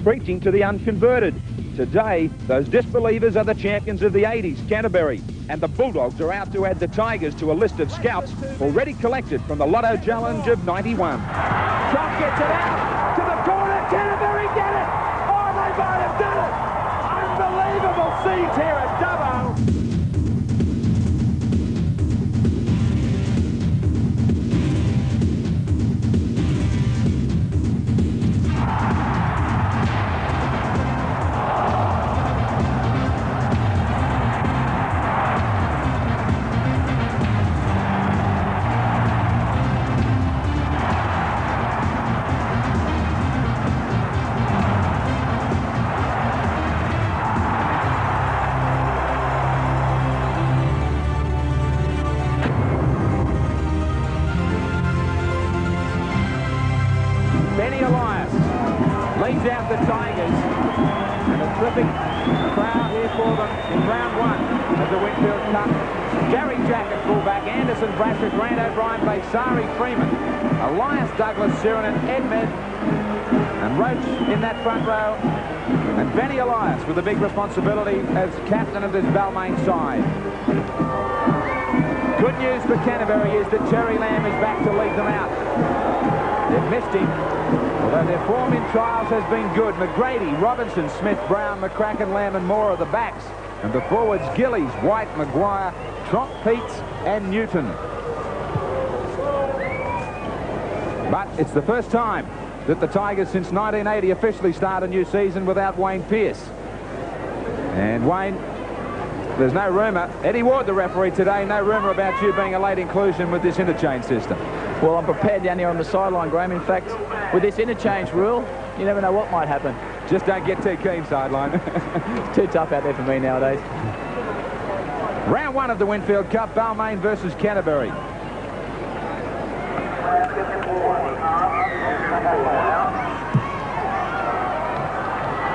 preaching to the unconverted. Today, those disbelievers are the champions of the 80s, Canterbury, and the Bulldogs are out to add the Tigers to a list of scouts already collected from the Lotto Challenge of '91. Trump gets it out to the corner. Canterbury get it. Oh, they might have done it. Unbelievable scenes here at Dubbo. Leads out the Tigers, and a terrific crowd here for them in round one of the Winfield Cup. Gary Jacket, fullback, Anderson, Brasher, Grant O'Brien, Baysari, Freeman, Elias, Douglas, Sirinan, Edmed, and Roach in that front row, and Benny Elias with a big responsibility as captain of this Balmain side. Good news for Canterbury is that Terry Lamb is back to lead them out. They've missed him, although their form in trials has been good. McGrady, Robinson, Smith, Brown, McCracken, Lamb and Moore are the backs. And the forwards, Gillies, White, Maguire, Tromp, Peats and Newton. But it's the first time that the Tigers since 1980 officially start a new season without Wayne Pearce. And Wayne, there's no rumour. Eddie Ward, the referee today, no rumour about you being a late inclusion with this interchange system. Well, I'm prepared down here on the sideline, Graeme. In fact, with this interchange rule, you never know what might happen. Just don't get too keen, sideline. It's too tough out there for me nowadays. Round one of the Winfield Cup, Balmain versus Canterbury.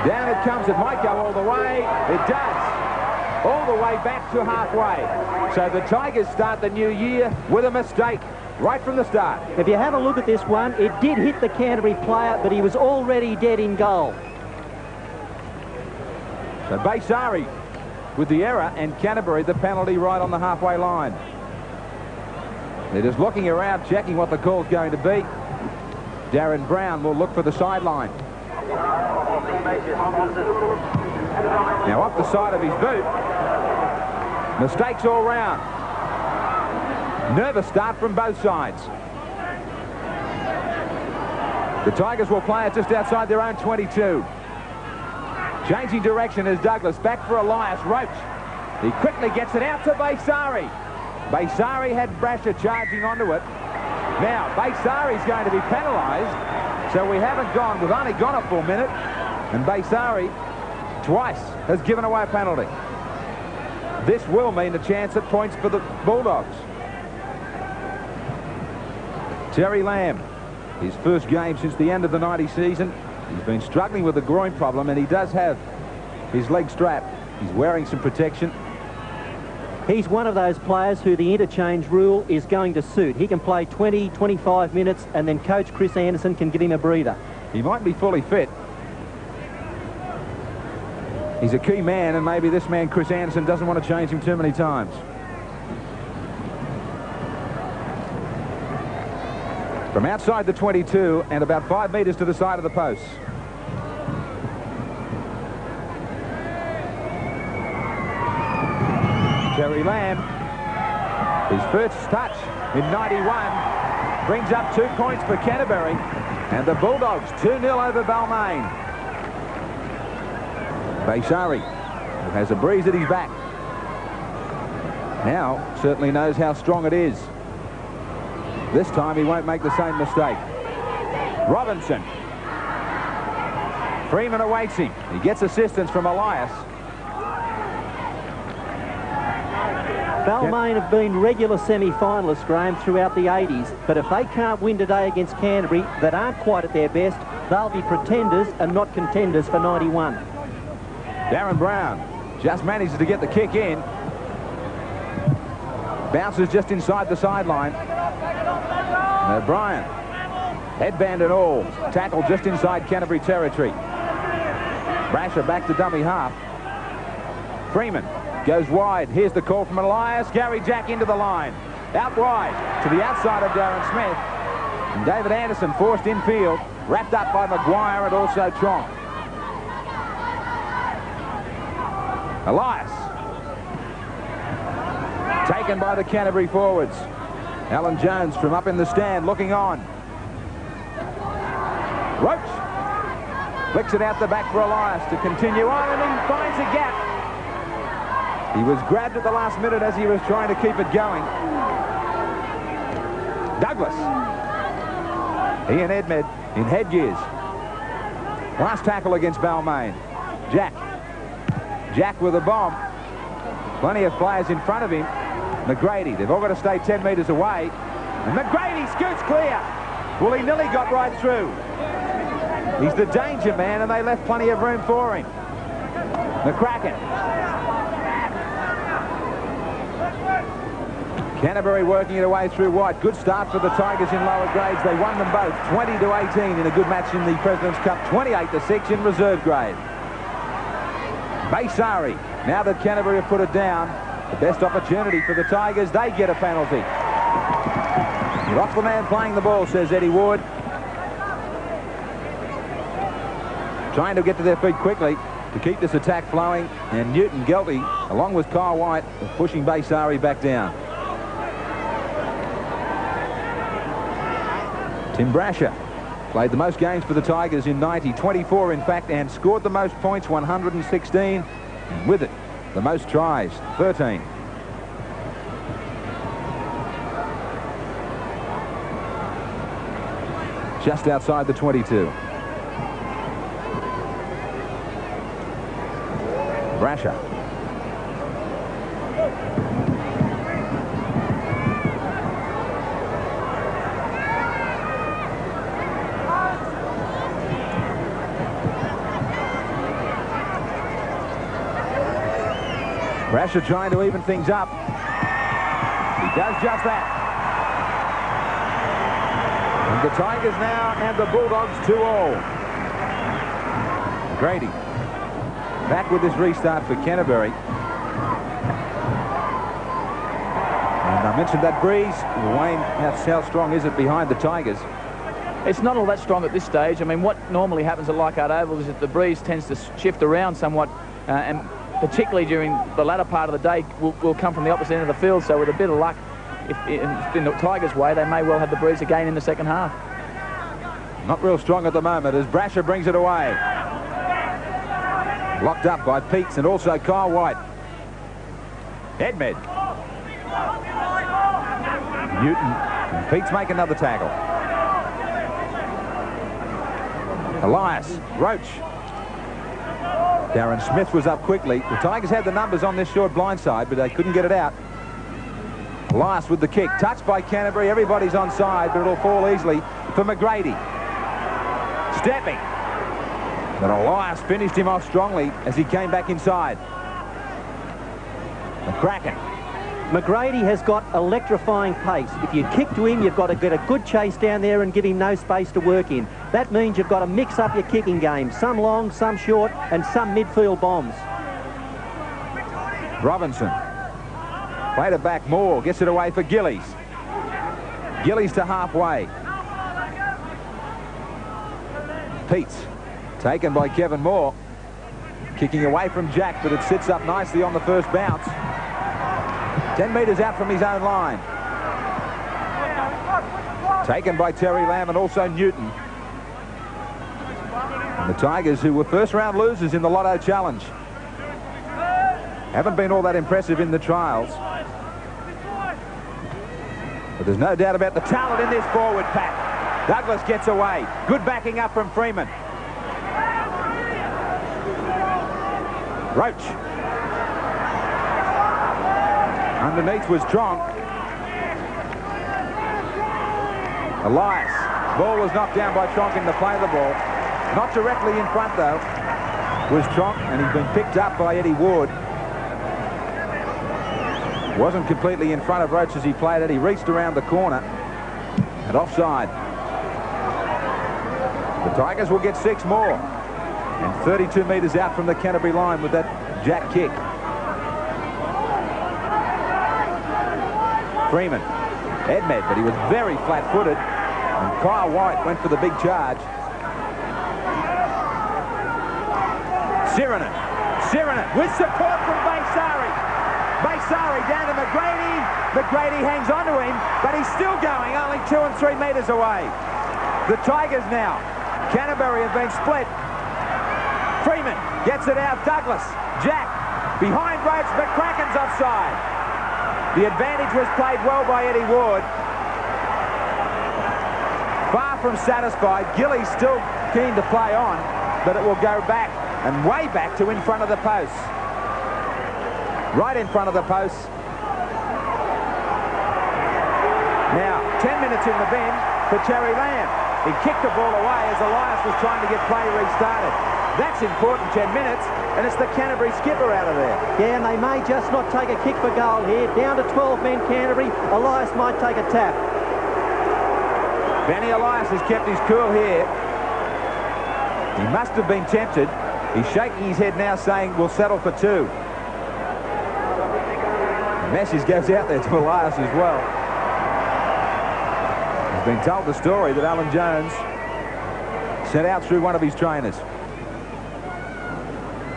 Down it comes. It might go all the way. It does. All the way back to halfway. So the Tigers start the new year with a mistake right from the start. If you have a look at this one, it did hit the Canterbury player, but he was already dead in goal. So Baysari with the error and Canterbury the penalty right on the halfway line. They're just looking around, checking what the call's going to be. Darren Brown will look for the sideline. Now off the side of his boot. Mistakes all round. Nervous start from both sides. The Tigers will play it just outside their own 22. Changing direction is Douglas. Back for Elias. Roach. He quickly gets it out to Baysari. Baysari had Brasher charging onto it. Now, Baysari's going to be penalised. So we haven't gone. We've only gone a full minute. And Baysari twice has given away a penalty. This will mean a chance at points for the Bulldogs. Terry Lamb, his first game since the end of the '90 season. He's been struggling with a groin problem, and he does have his leg strap. He's wearing some protection. He's one of those players who the interchange rule is going to suit. He can play 20, 25 minutes, and then coach Chris Anderson can give him a breather. He might be fully fit. He's a key man, and maybe this man, Chris Anderson, doesn't want to change him too many times. From outside the 22 and about 5 metres to the side of the post. Terry Lamb, his first touch in '91, brings up 2 points for Canterbury, and the Bulldogs 2-0 over Balmain. Baysari, who has a breeze at his back, now certainly knows how strong it is. This time he won't make the same mistake. Robinson. Freeman awaits him. He gets assistance from Elias. Balmain have been regular semi-finalists, Graeme, throughout the 80s. But if they can't win today against Canterbury, that aren't quite at their best, they'll be pretenders and not contenders for '91. Darren Brown just manages to get the kick in. Bounces just inside the sideline. And O'Brien, headband and all, tackled just inside Canterbury territory. Brasher back to dummy half. Freeman goes wide. Here's the call from Elias. Gary Jack into the line. Out wide to the outside of Darren Smith. And David Anderson forced infield. Wrapped up by Maguire and also Tronk. Elias. Taken by the Canterbury forwards. Alan Jones from up in the stand looking on. Roach flicks it out the back for Elias to continue on, and he finds a gap. He was grabbed at the last minute as he was trying to keep it going. Douglas. He and Edmed in headgears. Last tackle against Balmain. Jack with a bomb. Plenty of players in front of him. McGrady, they've all got to stay 10 metres away. And McGrady scoots clear. Well, he nearly got right through. He's the danger man, and they left plenty of room for him. McCracken. Canterbury working it away through White. Good start for the Tigers in lower grades. They won them both 20-18 in a good match in the President's Cup. 28-6 in reserve grade. Baysari, now that Canterbury have put it down, the best opportunity for the Tigers. They get a penalty. You're off the man playing the ball, says Eddie Ward. Trying to get to their feet quickly to keep this attack flowing. And Newton Gelty, along with Kyle White, pushing Baysari back down. Tim Brasher played the most games for the Tigers in 90, 24 in fact, and scored the most points, 116. And with it, the most tries, 13. Just outside the 22. Brasher. Brasher trying to even things up. He does just that. And the Tigers now and the Bulldogs 2-all. Grady back with this restart for Canterbury. And I mentioned that breeze. Wayne, how strong is it behind the Tigers? It's not all that strong at this stage. I mean, what normally happens at Leichhardt Oval is that the breeze tends to shift around somewhat, and particularly during the latter part of the day will come from the opposite end of the field. So with a bit of luck, if in the Tigers' way, they may well have the breeze again in the second half. Not real strong at the moment as Brasher brings it away. Locked up by Peats and also Kyle White. Edmed. Newton and Peats make another tackle. Elias, Roach. Darren Smith was up quickly. The Tigers had the numbers on this short blind side, but they couldn't get it out. Elias with the kick. Touched by Canterbury. Everybody's onside, but it'll fall easily for McGrady. Stepping. But Elias finished him off strongly as he came back inside. McCracken. McGrady has got electrifying pace. If you kick to him, you've got to get a good chase down there and give him no space to work in. That means you've got to mix up your kicking game. Some long, some short, and some midfield bombs. Robinson. Played it back. Moore gets it away for Gillies. Gillies to halfway. Peats. Taken by Kevin Moore. Kicking away from Jack, but it sits up nicely on the first bounce. 10 metres out from his own line. Taken by Terry Lamb and also Newton. And the Tigers, who were first-round losers in the Lotto Challenge, haven't been all that impressive in the trials. But there's no doubt about the talent in this forward pack. Douglas gets away. Good backing up from Freeman. Roach. Underneath was Tronk. Elias. Ball was knocked down by Tronk in the play of the ball. Not directly in front, though, was Tronk, and he's been picked up by Eddie Ward. Wasn't completely in front of Roach as he played it. He reached around the corner and offside. The Tigers will get 6 more. And 32 metres out from the Canterbury line with that jack kick. Freeman. Edmed, but he was very flat-footed. And Kyle White went for the big charge. Sirinen with support from Baysari. Baysari down to McGrady. McGrady hangs on to him, but he's still going, only 2 and 3 metres away. The Tigers now. Canterbury have been split. Freeman gets it out. Douglas. Jack. Behind Roach. McCracken's offside. The advantage was played well by Eddie Ward. Far from satisfied. Gillies still keen to play on, but it will go back and way back to in front of the post. Right in front of the post. Now, 10 minutes in the bin for Terry Lamb. He kicked the ball away as Elias was trying to get play restarted. That's important, 10 minutes, and it's the Canterbury skipper out of there. Yeah, and they may just not take a kick for goal here. Down to 12 men Canterbury. Elias might take a tap. Benny Elias has kept his cool here. He must have been tempted. He's shaking his head now saying, we'll settle for 2. The message goes out there to Elias as well. He's been told the story that Alan Jones sent out through one of his trainers.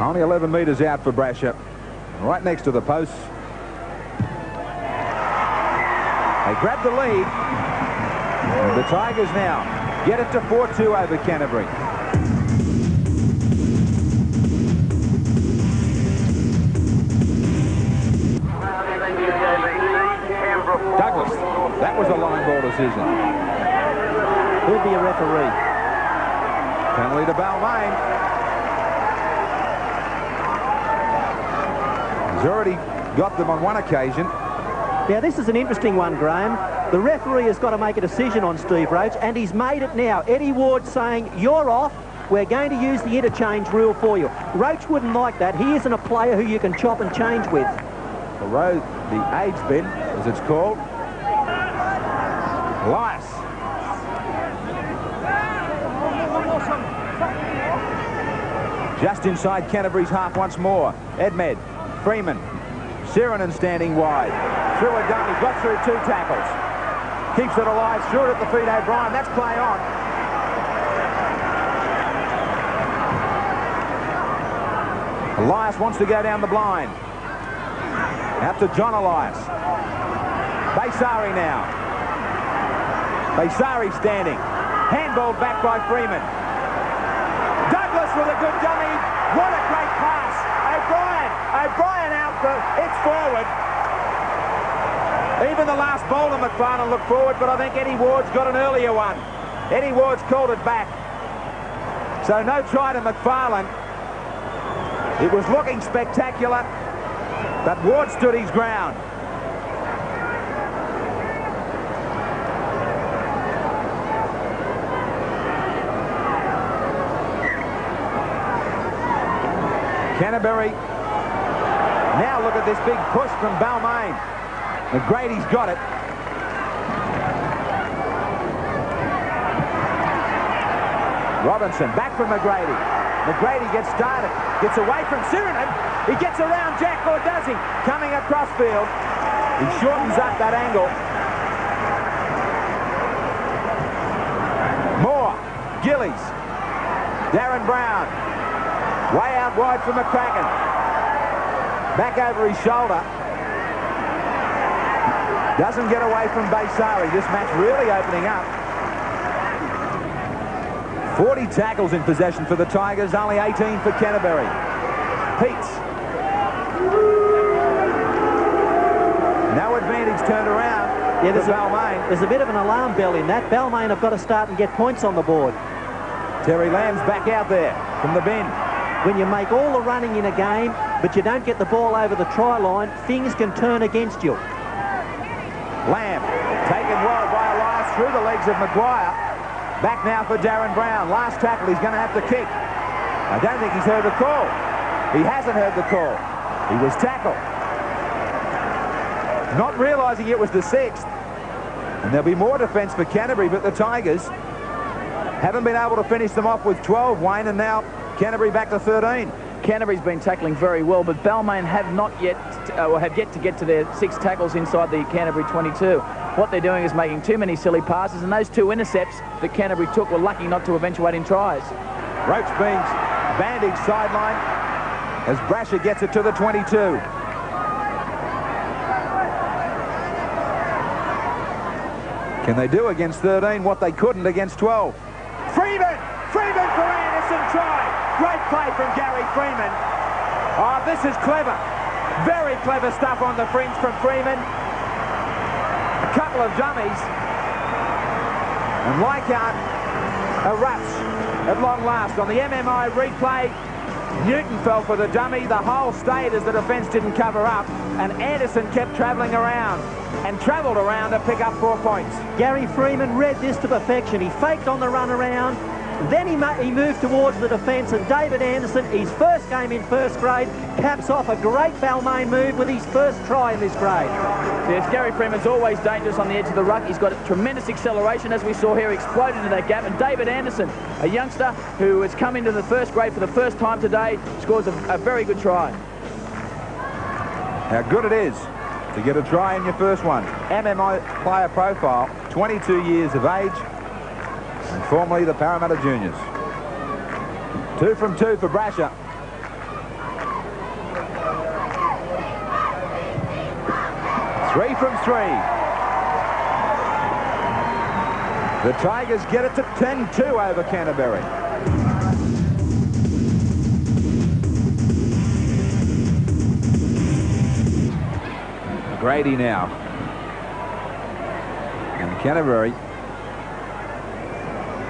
Only 11 metres out for Brasher. Right next to the posts. They grab the lead. And the Tigers now get it to 4-2 over Canterbury. Douglas. That was a line ball decision. Who'll be a referee? Penalty to Balmain. He's already got them on one occasion. Now, this is an interesting one, Graham. The referee has got to make a decision on Steve Roach, and he's made it now. Eddie Ward saying, you're off. We're going to use the interchange rule for you. Roach wouldn't like that. He isn't a player who you can chop and change with. The age bin, as it's called. Elias. Just inside Canterbury's half once more. Edmed, Freeman, Sirinen standing wide. Through a gun, he got through 2 tackles. Keeps it alive, threw it at the feet O'Brien. That's play on. Elias wants to go down the blind. Out to John Elias. Baysari now. Baysari standing. Handballed back by Freeman. Douglas with a good dummy. What a great pass. O'Brien out. It's forward. Even the last bowler, McFarlane, looked forward, but I think Eddie Ward's got an earlier one. Eddie Ward's called it back. So no try to McFarlane. It was looking spectacular, but Ward stood his ground. Canterbury. Now look at this big push from Balmain. McGrady's got it. Robinson back from McGrady. McGrady gets started. Gets away from Sirinen. He gets around Jack, or does he? Coming across field. He shortens up that angle. Moore. Gillies. Darren Brown. Way out wide for McCracken. Back over his shoulder. Doesn't get away from Baysari. This match really opening up. 40 tackles in possession for the Tigers, only 18 for Canterbury. Peats. No advantage turned around. Yeah, there's Balmain. There's a bit of an alarm bell in that. Balmain have got to start and get points on the board. Terry Lamb's back out there from the bin. When you make all the running in a game, but you don't get the ball over the try line, things can turn against you. Lamb taken well by Elias through the legs of Maguire. Back now for Darren Brown. Last tackle, he's going to have to kick. I don't think he's heard the call. He hasn't heard the call. He was tackled. Not realising it was the 6th. And there'll be more defence for Canterbury, but the Tigers haven't been able to finish them off with 12, Wayne, and now Canterbury back to 13. Canterbury's been tackling very well, but Balmain have yet to get to their 6 tackles inside the Canterbury 22. What they're doing is making too many silly passes, and those 2 intercepts that Canterbury took were lucky not to eventuate in tries. Roach being bandaged sideline as Brasher gets it to the 22. Can they do against 13 what they couldn't against 12? Freeman for Anderson, try. Great play from Gary Freeman. Oh, this is clever. Very clever stuff on the fringe from Freeman. A couple of dummies. And Leichhardt erupts at long last. On the MMI replay, Newton fell for the dummy. The hole stayed as the defence didn't cover up. And Anderson kept travelling around and travelled around to pick up 4 points. Gary Freeman read this to perfection. He faked on the run around. Then he moved towards the defence, and David Anderson, his first game in first grade, caps off a great Balmain move with his first try in this grade. Yes, Gary Freeman's always dangerous on the edge of the ruck. He's got tremendous acceleration, as we saw here, exploded into that gap. And David Anderson, a youngster who has come into the first grade for the first time today, scores a very good try. How good it is to get a try in your first one. MMI player profile, 22 years of age, and formerly the Parramatta Juniors. 2 from 2 for Brasher. Three from 3. The Tigers get it to 10-2 over Canterbury. McGrady now. And Canterbury,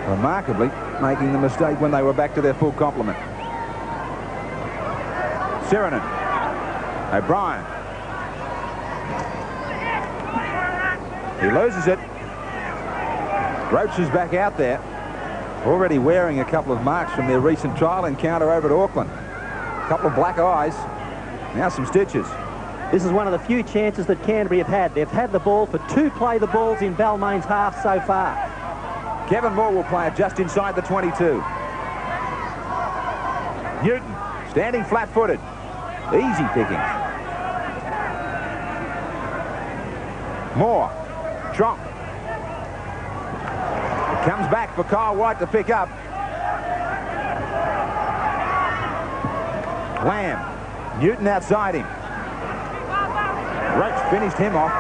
remarkably, making the mistake when they were back to their full complement. Sirenen. O'Brien. He loses it. Roach is back out there, already wearing a couple of marks from their recent trial encounter over at Auckland. A couple of black eyes, now some stitches. This is one of the few chances that Canterbury have had. They've had the ball for 2 play the balls in Balmain's half so far. Kevin Moore will play it just inside the 22. Newton standing flat-footed. Easy picking. Moore. Trump. It comes back for Kyle White to pick up. Lamb. Newton outside him. Roach finished him off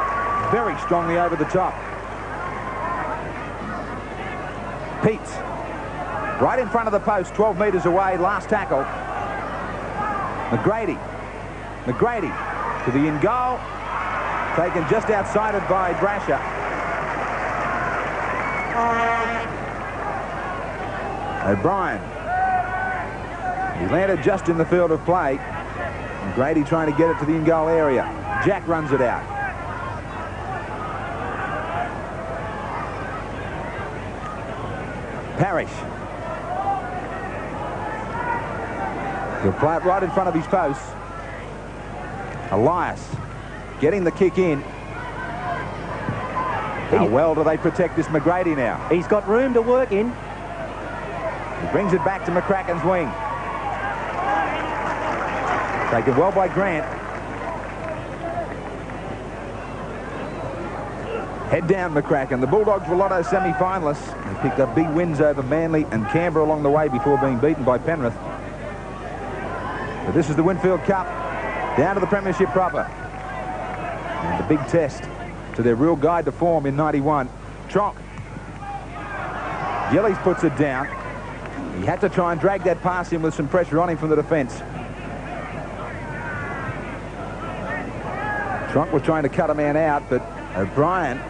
very strongly over the top. Peats. Right in front of the post, 12 metres away, last tackle. McGrady to the in goal. Taken just outside it by Brasher. O'Brien. He landed just in the field of play. McGrady trying to get it to the in goal area. Jack runs it out. Parrish. He'll play it right in front of his post. Elias getting the kick in. How well do they protect this McGrady now? He's got room to work in. He brings it back to McCracken's wing. Taken well by Grant. Head down, McCracken. The Bulldogs were Lotto semi-finalists. They picked up big wins over Manly and Canberra along the way before being beaten by Penrith. But this is the Winfield Cup, down to the Premiership proper. And the big test to their real guide to form in 91. Tronk. Gillies puts it down. He had to try and drag that pass in with some pressure on him from the defence. Tronk was trying to cut a man out, but O'Brien,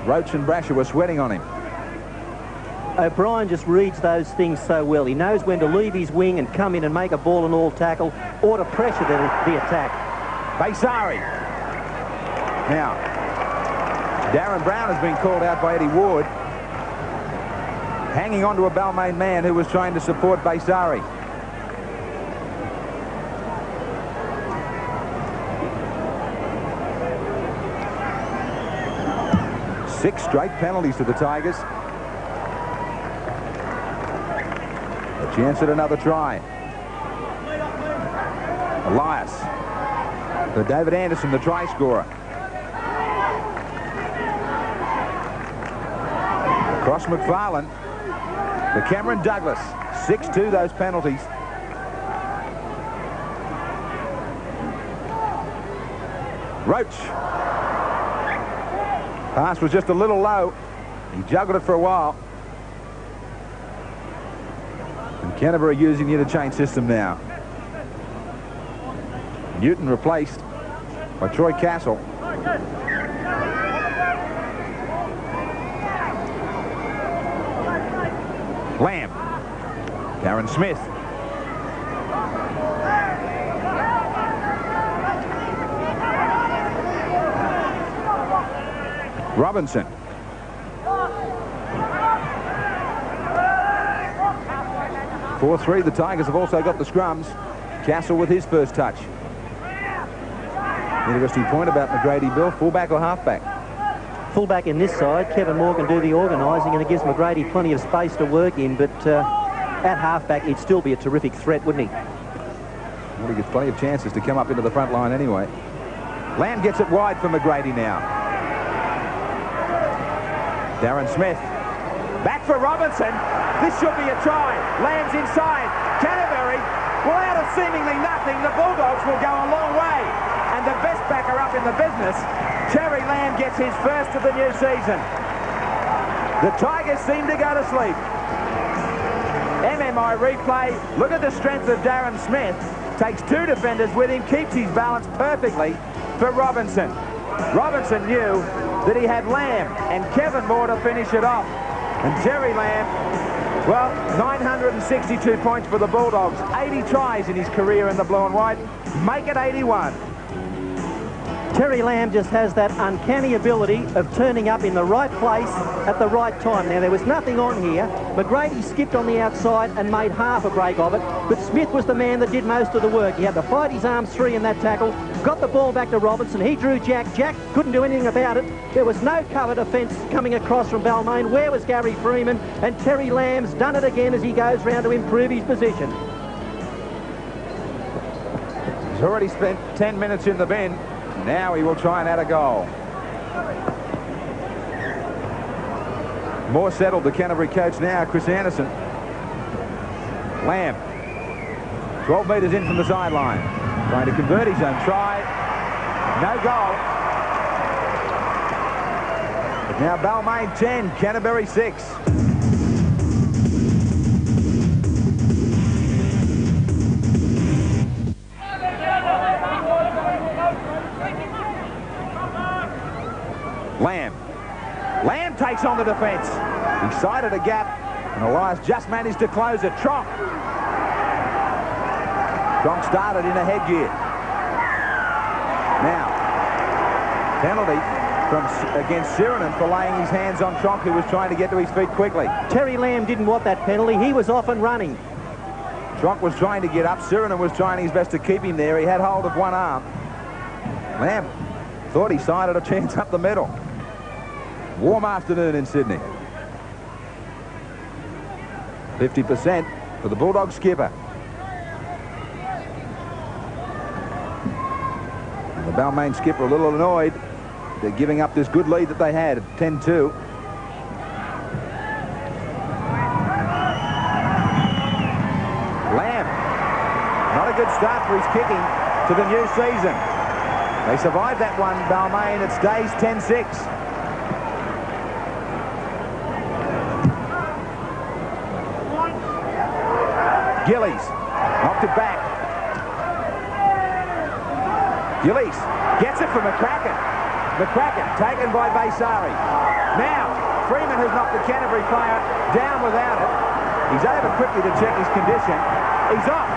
Roach and Brasher were sweating on him. O'Brien just reads those things so well. He knows when to leave his wing and come in and make a ball and all tackle, or to pressure the attack. Baysari. Now, Darren Brown has been called out by Eddie Ward, hanging on to a Balmain man who was trying to support Baysari. Six straight penalties to the Tigers. A chance at another try. Elias. For David Anderson, the try scorer. Cross McFarlane. For Cameron Douglas. 6-2 those penalties. Roach. Pass was just a little low. He juggled it for a while. And Canterbury using the interchange system now. Newton replaced by Troy Castle. Lamb. Darren Smith. Robinson. (4-3). The Tigers have also got the scrums. Castle with his first touch. Interesting point about McGrady, Bill. Fullback or halfback? Fullback in this side. Kevin Moore can do the organising, and it gives McGrady plenty of space to work in, but at halfback he'd still be a terrific threat, wouldn't he? Well, he gets plenty of chances to come up into the front line anyway. Lamb gets it wide for McGrady now. Darren Smith. Back for Robinson. This should be a try. Lamb's inside. Canterbury, well, out of seemingly nothing, the Bulldogs will go a long way. And the best backer up in the business, Terry Lamb, gets his first of the new season. The Tigers seem to go to sleep. MMI replay. Look at the strength of Darren Smith. Takes two defenders with him, keeps his balance perfectly for Robinson. Robinson knew that he had Lamb and Kevin Moore to finish it off. And Terry Lamb, well, 962 points for the Bulldogs. 80 tries in his career in the blue and white. Make it 81. Terry Lamb just has that uncanny ability of turning up in the right place at the right time. Now, there was nothing on here. McGrady skipped on the outside and made half a break of it, but Smith was the man that did most of the work. He had to fight his arms free in that tackle, got the ball back to Robinson. He drew Jack. Jack couldn't do anything about it. There was no cover defence coming across from Balmain. Where was Gary Freeman? And Terry Lamb's done it again as he goes round to improve his position. He's already spent 10 minutes in the bin. Now he will try and add a goal. More settled, the Canterbury coach now, Chris Anderson. Lamb, 12 metres in from the sideline. Trying to convert his own try. No goal. But now Balmain 10, Canterbury 6. Lamb takes on the defence. He sighted a gap, and Elias just managed to close it. Tronk started in a headgear. Now, penalty against Sirinen for laying his hands on Tronk, who was trying to get to his feet quickly. Terry Lamb didn't want that penalty. He was off and running. Tronk was trying to get up. Sirinen was trying his best to keep him there. He had hold of one arm. Lamb thought he sighted a chance up the middle. Warm afternoon in Sydney. 50% for the Bulldog skipper. And the Balmain skipper a little annoyed. They're giving up this good lead that they had at 10-2. Lamb. Not a good start for his kicking to the new season. They survived that one, Balmain. It stays 10-6. Gillies knocked it back. Gillies gets it for McCracken. McCracken taken by Baysari. Now Freeman has knocked the Canterbury player down without it. He's over quickly to check his condition. He's off.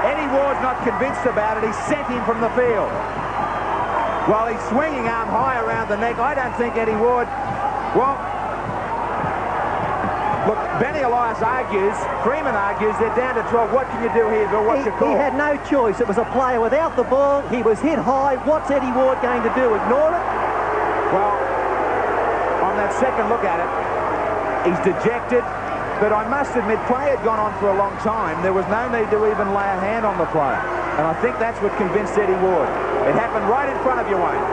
Eddie Ward's not convinced about it. He's sent him from the field. While he's swinging arm high around the neck, I don't think Eddie Ward, well, look, Benny Elias argues, Freeman argues, they're down to 12. What can you do here, Bill? What's your call? He had no choice. It was a player without the ball. He was hit high. What's Eddie Ward going to do? Ignore it? Well, on that second look at it, he's dejected. But I must admit, play had gone on for a long time. There was no need to even lay a hand on the player. And I think that's what convinced Eddie Ward. It happened right in front of you, Wayne.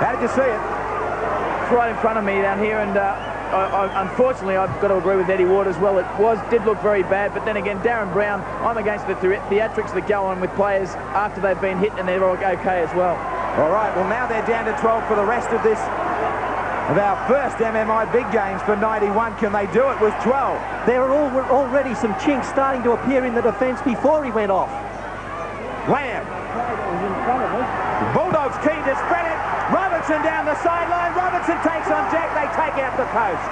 How did you see it? It's right in front of me down here, and unfortunately, I've got to agree with Eddie Ward as well. It did look very bad, but then again, Darren Brown, I'm against the theatrics that go on with players after they've been hit, and they're okay as well. All right, well, now they're down to 12 for the rest of this, of our first MMI big games for 91. Can they do it with 12? There are already some chinks starting to appear in the defence before he went off. Lamb. Bulldogs keen to spread it. Robertson down the sideline. Robertson takes on Jack. They take out the post.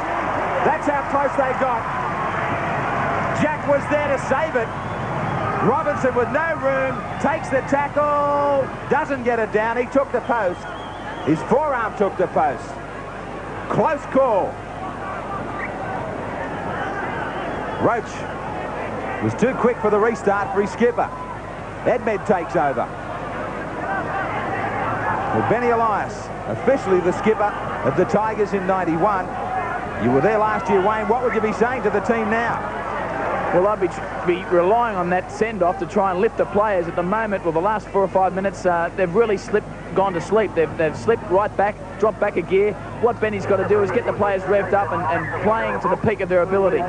That's how close they got. Jack was there to save it. Robinson with no room takes the tackle. Doesn't get it down. He took the post. His forearm took the post. Close call. Roach was too quick for the restart for his skipper. Edmed takes over. Well, Benny Elias, officially the skipper of the Tigers in 91. You were there last year, Wayne. What would you be saying to the team now? Well, I'd be relying on that send-off to try and lift the players. At the moment, well, the last 4 or 5 minutes, they've really gone to sleep. They've slipped right back, dropped back a gear. What Benny's got to do is get the players revved up and playing to the peak of their ability.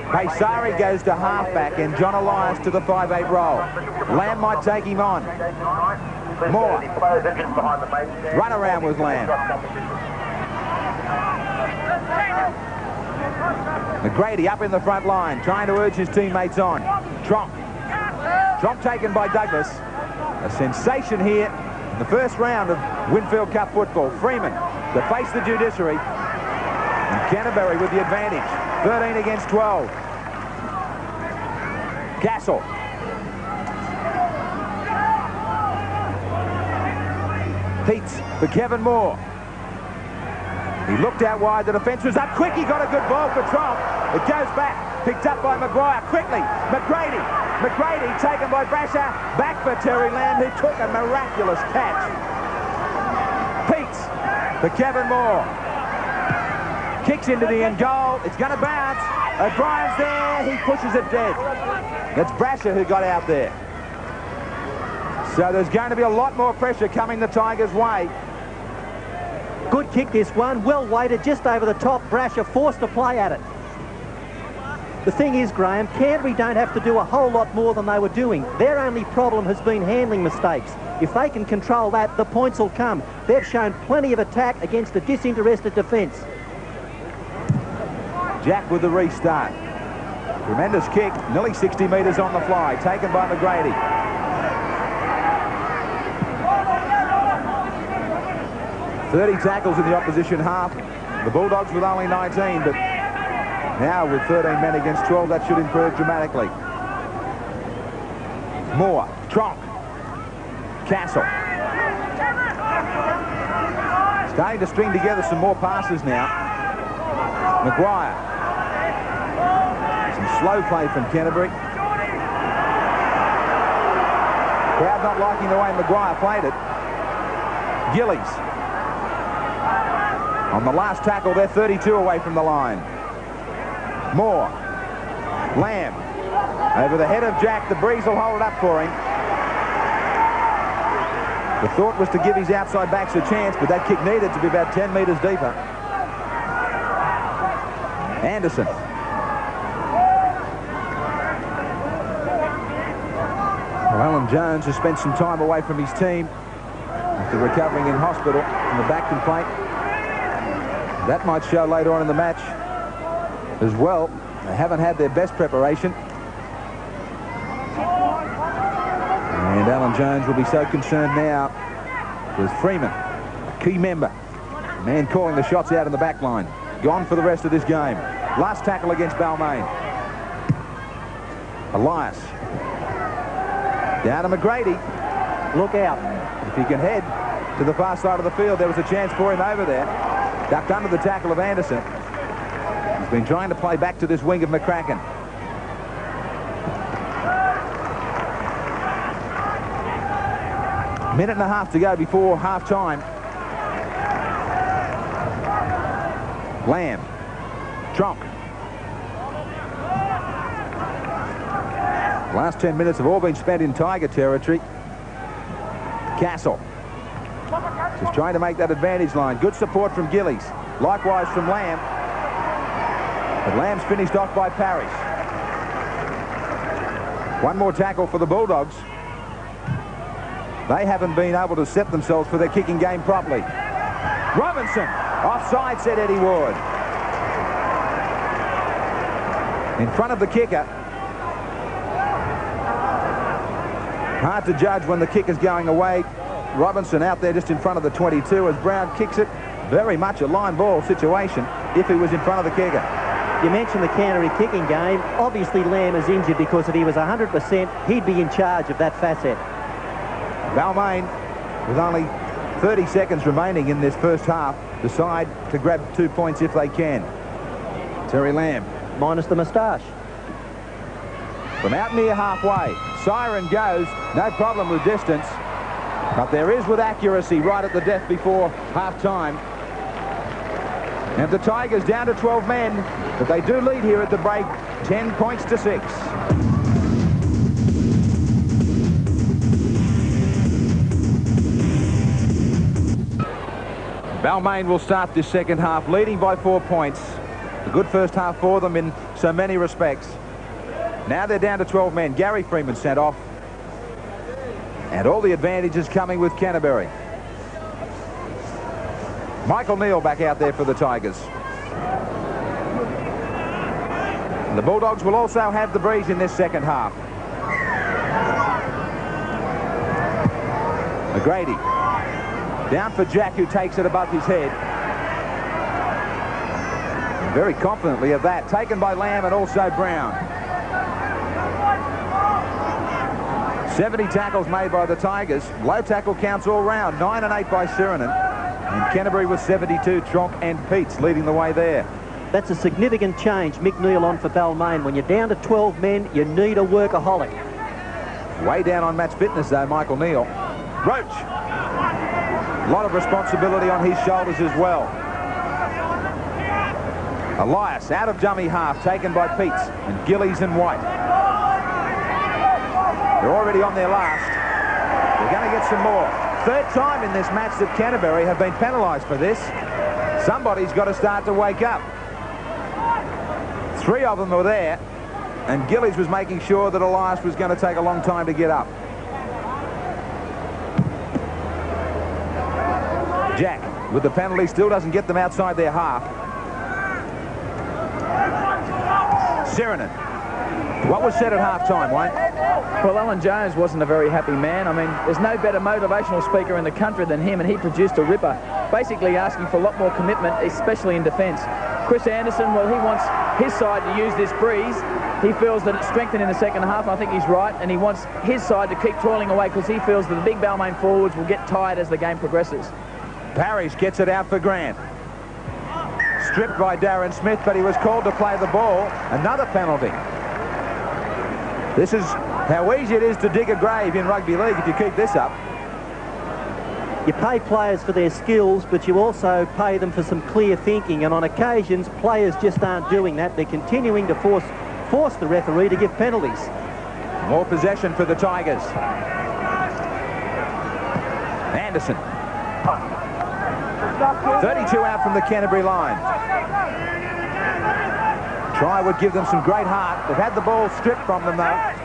Paisari goes to halfback and John Elias to the 5'8" role. Lamb might take him on. Moore. Run around with Lamb. McGrady up in the front line, trying to urge his teammates on. Tromp. Tromp taken by Douglas. A sensation here in the first round of Winfield Cup football. Freeman to face the judiciary. And Canterbury with the advantage. 13 against 12. Castle. Peats for Kevin Moore. He looked out wide. The defence was up quick. He got a good ball for Tromp. It goes back. Picked up by Maguire quickly. McGrady. McGrady taken by Brasher. Back for Terry Lamb, who took a miraculous catch. Peats for Kevin Moore. Kicks into the end goal. It's going to bounce. O'Brien's there. He pushes it dead. That's Brasher who got out there. So there's going to be a lot more pressure coming the Tigers' way. Good kick, this one. Well weighted, just over the top. Brasher forced to play at it. The thing is, Graham, Canterbury don't have to do a whole lot more than they were doing. Their only problem has been handling mistakes. If they can control that, the points will come. They've shown plenty of attack against a disinterested defence. Jack with the restart. Tremendous kick, nearly 60 metres on the fly, taken by McGrady. .30 tackles in the opposition half. The Bulldogs with only 19, but now with 13 men against 12, that should improve dramatically. Moore, Tronk, Castle. Starting to string together some more passes now. Maguire. Some slow play from Canterbury. Crowd not liking the way Maguire played it. Gillies. On the last tackle, they're 32 away from the line. Moore. Lamb. Over the head of Jack. The breeze will hold it up for him. The thought was to give his outside backs a chance, but that kick needed to be about 10 metres deeper. Anderson. Well, Alan Jones has spent some time away from his team after recovering in hospital from a back complaint. That might show later on in the match as well. They haven't had their best preparation. And Alan Jones will be so concerned now with Freeman, a key member. The man calling the shots out in the back line. Gone for the rest of this game. Last tackle against Balmain. Elias. Down to McGrady. Look out. If he can head to the far side of the field, there was a chance for him over there. Ducked under the tackle of Anderson. He's been trying to play back to this wing of McCracken. Minute and a half to go before half-time. Lamb. Tronk. The last 10 minutes have all been spent in Tiger territory. Castle just trying to make that advantage line. Good support from Gillies. Likewise from Lamb. But Lamb's finished off by Parrish. One more tackle for the Bulldogs. They haven't been able to set themselves for their kicking game properly. Robinson. Offside, said Eddie Ward. In front of the kicker. Hard to judge when the kick is going away. Robinson out there just in front of the 22 as Brown kicks it. Very much a line ball situation if he was in front of the kicker. You mentioned the Canterbury kicking game. Obviously Lamb is injured because if he was 100%, he'd be in charge of that facet. Balmain, with only 30 seconds remaining in this first half, decide to grab 2 points if they can. Terry Lamb. Minus the moustache. From out near halfway, siren goes, no problem with distance, but there is with accuracy right at the death before half-time. And the Tigers down to 12 men, but they do lead here at the break, 10 points to 6. Balmain will start this second half, leading by 4 points. A good first half for them in so many respects. Now they're down to 12 men. Gary Freeman sent off. And all the advantages coming with Canterbury. Michael Neal back out there for the Tigers. And the Bulldogs will also have the breeze in this second half. McGrady. Down for Jack, who takes it above his head. Very confidently of that. Taken by Lamb and also Brown. 70 tackles made by the Tigers. Low tackle counts all round. 9 and 8 by Sirinen. And Canterbury with 72. Tronk and Peats leading the way there. That's a significant change. Mick Neal on for Balmain. When you're down to 12 men, you need a workaholic. Way down on match fitness though, Michael Neal. Roach. A lot of responsibility on his shoulders as well. Elias out of dummy half, taken by Peats and Gillies and White. They're already on their last. They're going to get some more. Third time in this match that Canterbury have been penalised for this. Somebody's got to start to wake up. 3 of them were there, and Gillies was making sure that Elias was going to take a long time to get up. Jack, with the penalty, still doesn't get them outside their half. Sirinen. What was said at half-time, Wayne? Well, Alan Jones wasn't a very happy man. I mean, there's no better motivational speaker in the country than him, and he produced a ripper, basically asking for a lot more commitment, especially in defence. Chris Anderson, well, he wants his side to use this breeze. He feels that it's strengthened in the second half. I think he's right, and he wants his side to keep toiling away because he feels that the big Balmain forwards will get tired as the game progresses. Parrish gets it out for Grant. Stripped by Darren Smith, but he was called to play the ball. Another penalty. This is how easy it is to dig a grave in rugby league if you keep this up. You pay players for their skills, but you also pay them for some clear thinking, and on occasions players just aren't doing that. They're continuing to force the referee to give penalties. More possession for the Tigers. Anderson. 32 out from the Canterbury line. Try would give them some great heart. They've had the ball stripped from them though.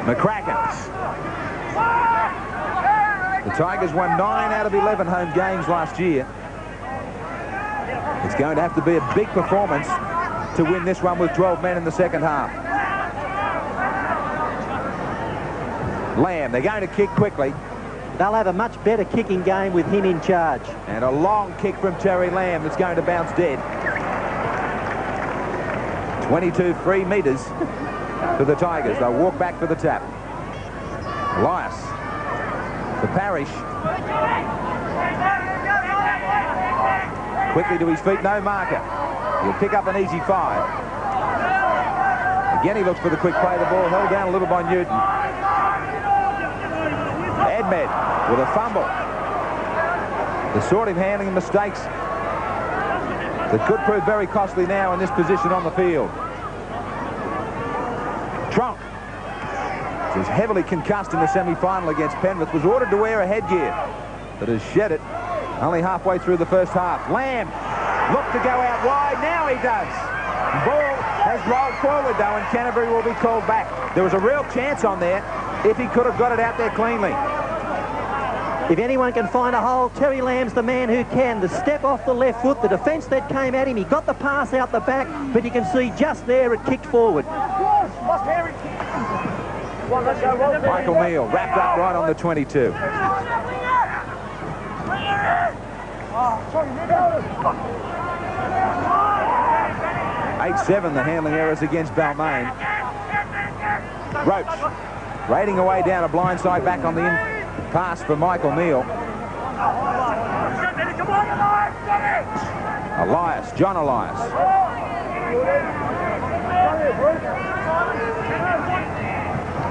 McCracken. The Tigers won 9 out of 11 home games last year. It's going to have to be a big performance to win this one with 12 men in the second half. Lamb, they're going to kick quickly. They'll have a much better kicking game with him in charge. And a long kick from Terry Lamb that's going to bounce dead. 22 free metres for the Tigers. They'll walk back for the tap. Elias for Parrish. Quickly to his feet, no marker. He'll pick up an easy 5. Again, he looks for the quick play. The ball held down a little by Newton. Edmed with a fumble. The sort of handling mistakes that could prove very costly now in this position on the field. Trump, who's heavily concussed in the semi-final against Penrith, was ordered to wear a headgear, but has shed it only halfway through the first half. Lamb looked to go out wide. Now he does. Ball has rolled forward, though, and Canterbury will be called back. There was a real chance on there if he could have got it out there cleanly. If anyone can find a hole, Terry Lamb's the man who can. The step off the left foot, the defence that came at him, he got the pass out the back, but you can see just there it kicked forward. Michael Neal wrapped up right on the 22. 8-7 the handling errors against Balmain. Roach raiding away down a blindside back on the in pass for Michael Neal. Elias, John Elias.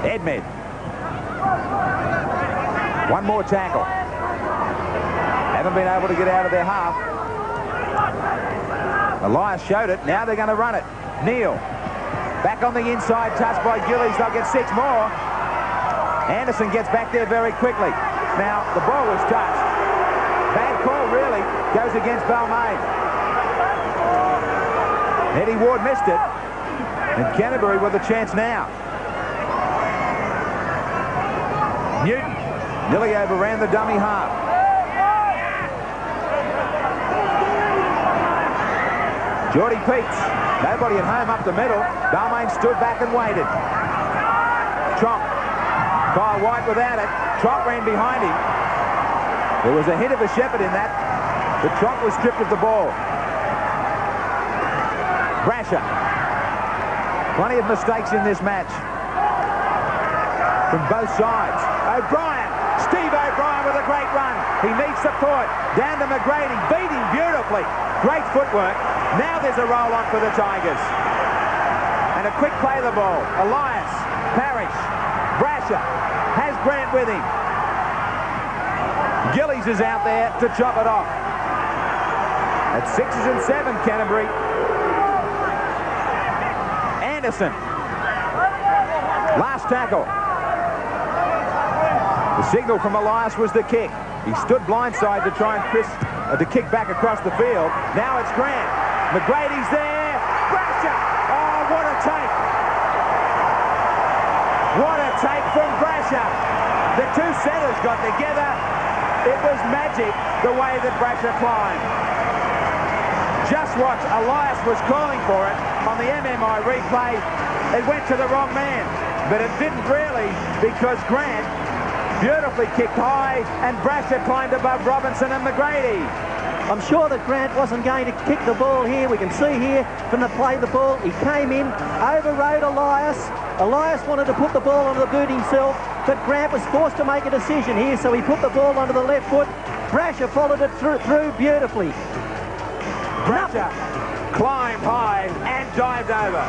Edmed. One more tackle. Haven't been able to get out of their half. Elias showed it. Now they're going to run it. Neal. Back on the inside, touched by Gillies. They'll get 6 more. Anderson gets back there very quickly. Now, the ball was touched. Bad call, really. Goes against Balmain. Eddie Ward missed it. And Canterbury with a chance now. Newton nearly overran the dummy half. Geordi Peats. Nobody at home up the middle. Balmain stood back and waited. Trump. Kyle White without it. Trump ran behind him. There was a hit of a shepherd in that, but Trump was stripped of the ball. Brasher. Plenty of mistakes in this match from both sides. O'Brien. Steve O'Brien with a great run. He meets the point. Down to McGrady. Beat him beautifully. Great footwork. Now there's a roll on for the Tigers. And a quick play of the ball. Elias. Parrish. Brasher has Grant with him. Gillies is out there to chop it off. At 6s and 7, Canterbury. Anderson. Last tackle. The signal from Elias was the kick. He stood blindside to try and to kick back across the field. Now it's Grant. McGrady's there. Brasher. Oh, what a take. What a take from Brasher. The two centres got together. It was magic the way that Brasher climbed. Just watch. Elias was calling for it on the MMI replay. It went to the wrong man. But it didn't really, because Grant beautifully kicked high and Brasher climbed above Robinson and McGrady. I'm sure that Grant wasn't going to kick the ball here. We can see here from the play the ball. He came in, overrode Elias. Elias wanted to put the ball onto the boot himself, but Grant was forced to make a decision here, so he put the ball onto the left foot. Brasher followed it through beautifully. Brasher climbed high and dived over.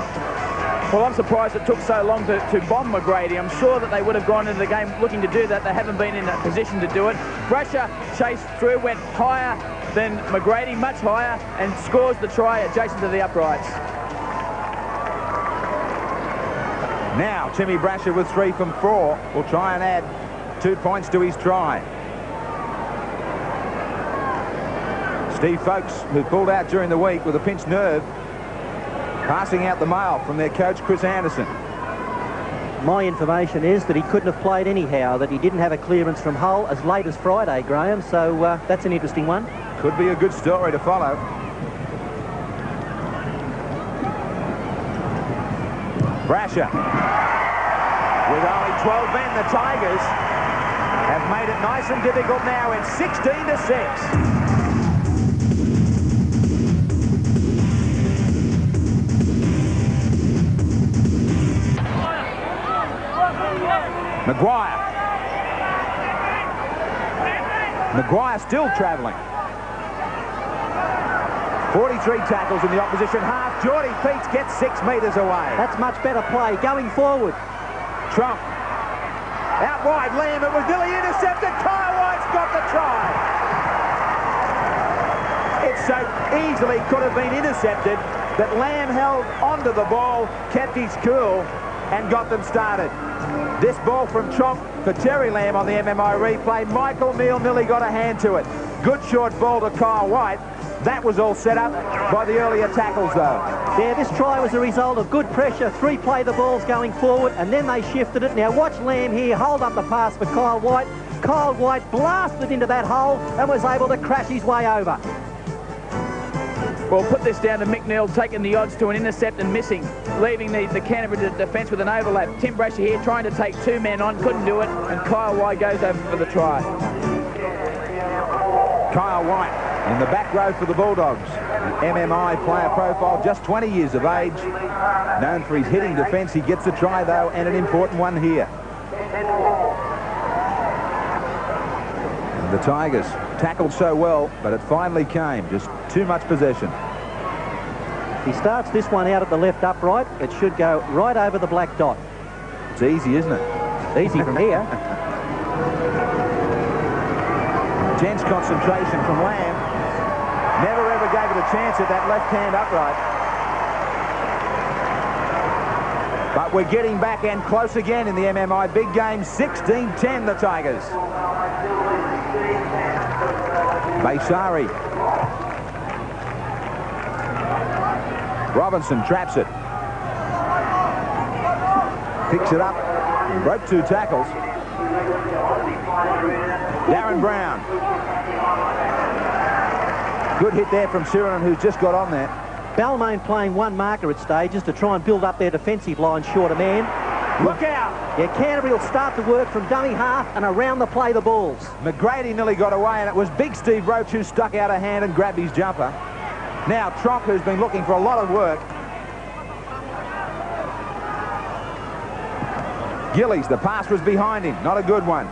Well, I'm surprised it took so long to bomb McGrady. I'm sure that they would have gone into the game looking to do that. They haven't been in that position to do it. Brasher chased through, went higher than McGrady, much higher, and scores the try adjacent to the uprights. Now, Timmy Brasher with 3 from 4 will try and add 2 points to his try. Steve Folkes, who pulled out during the week with a pinched nerve, passing out the mail from their coach, Chris Anderson. My information is that he couldn't have played anyhow, that he didn't have a clearance from Hull as late as Friday, Graham, so that's an interesting one. Could be a good story to follow. Brasher. With only 12 men, the Tigers have made it nice and difficult now. It's 16-6. Maguire still travelling. 43 tackles in the opposition half. Geordi Peats gets 6 metres away. That's much better play going forward. Trump. Out wide, Lamb. It was nearly intercepted. Kyle White's got the try. so easily could have been intercepted that Lamb held onto the ball, kept his cool, and got them started. This ball from Chomp for Terry Lamb on the MMI replay. Michael Neal nearly got a hand to it. Good short ball to Kyle White. That was all set up by the earlier tackles, though. Yeah, this try was a result of good pressure, 3 play the balls going forward, and then they shifted it. Now watch Lamb here hold up the pass for Kyle White. Kyle White blasted into that hole and was able to crash his way over. Well, put this down to Mick Neal taking the odds to an intercept and missing, leaving the Canterbury defence with an overlap. Tim Brasher here trying to take 2 men on, couldn't do it, and Kyle White goes over for the try. Kyle White in the back row for the Bulldogs. The MMI player profile, just 20 years of age. Known for his hitting defence. He gets a try, though, and an important one here. And the Tigers tackled so well, but it finally came. Just too much possession. He starts this one out at the left upright. It should go right over the black dot. It's easy, isn't it? Easy from here. Intense concentration from Lamb. Never ever gave it a chance at that left-hand upright. But we're getting back and close again in the MMI big game. 16-10 the Tigers. Baysari. Robinson traps it. Picks it up. Broke 2 tackles. Darren Brown. Good hit there from Sirinan, who's just got on there. Balmain playing 1 marker at stages to try and build up their defensive line short a man. Look out! Yeah, Canterbury will start to work from dummy half and around the play the balls. McGrady nearly got away, and it was big Steve Roach who stuck out a hand and grabbed his jumper. Now Tromp, who's been looking for a lot of work. Gillies, the pass was behind him. Not a good one.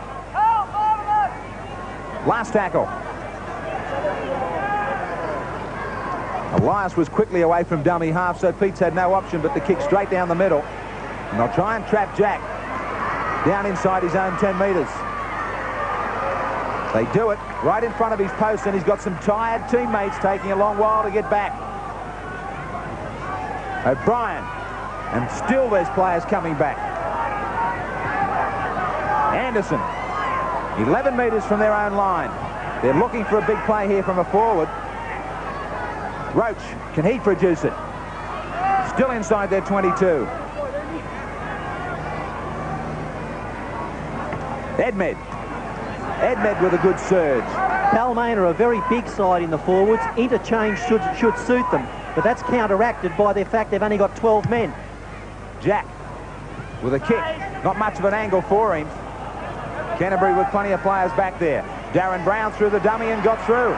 Last tackle. Elias was quickly away from dummy half, so Peats had no option but to kick straight down the middle. And they'll try and trap Jack down inside his own 10 metres. They do it right in front of his post, and he's got some tired teammates taking a long while to get back. O'Brien, and still there's players coming back. Anderson, 11 metres from their own line. They're looking for a big play here from a forward. Roach, can he produce it? Still inside their 22. Edmed with a good surge. Balmain are a very big side in the forwards. Interchange should suit them, but that's counteracted by the fact they've only got 12 men. Jack with a kick. Not much of an angle for him. Canterbury with plenty of players back there. Darren Brown through the dummy and got through.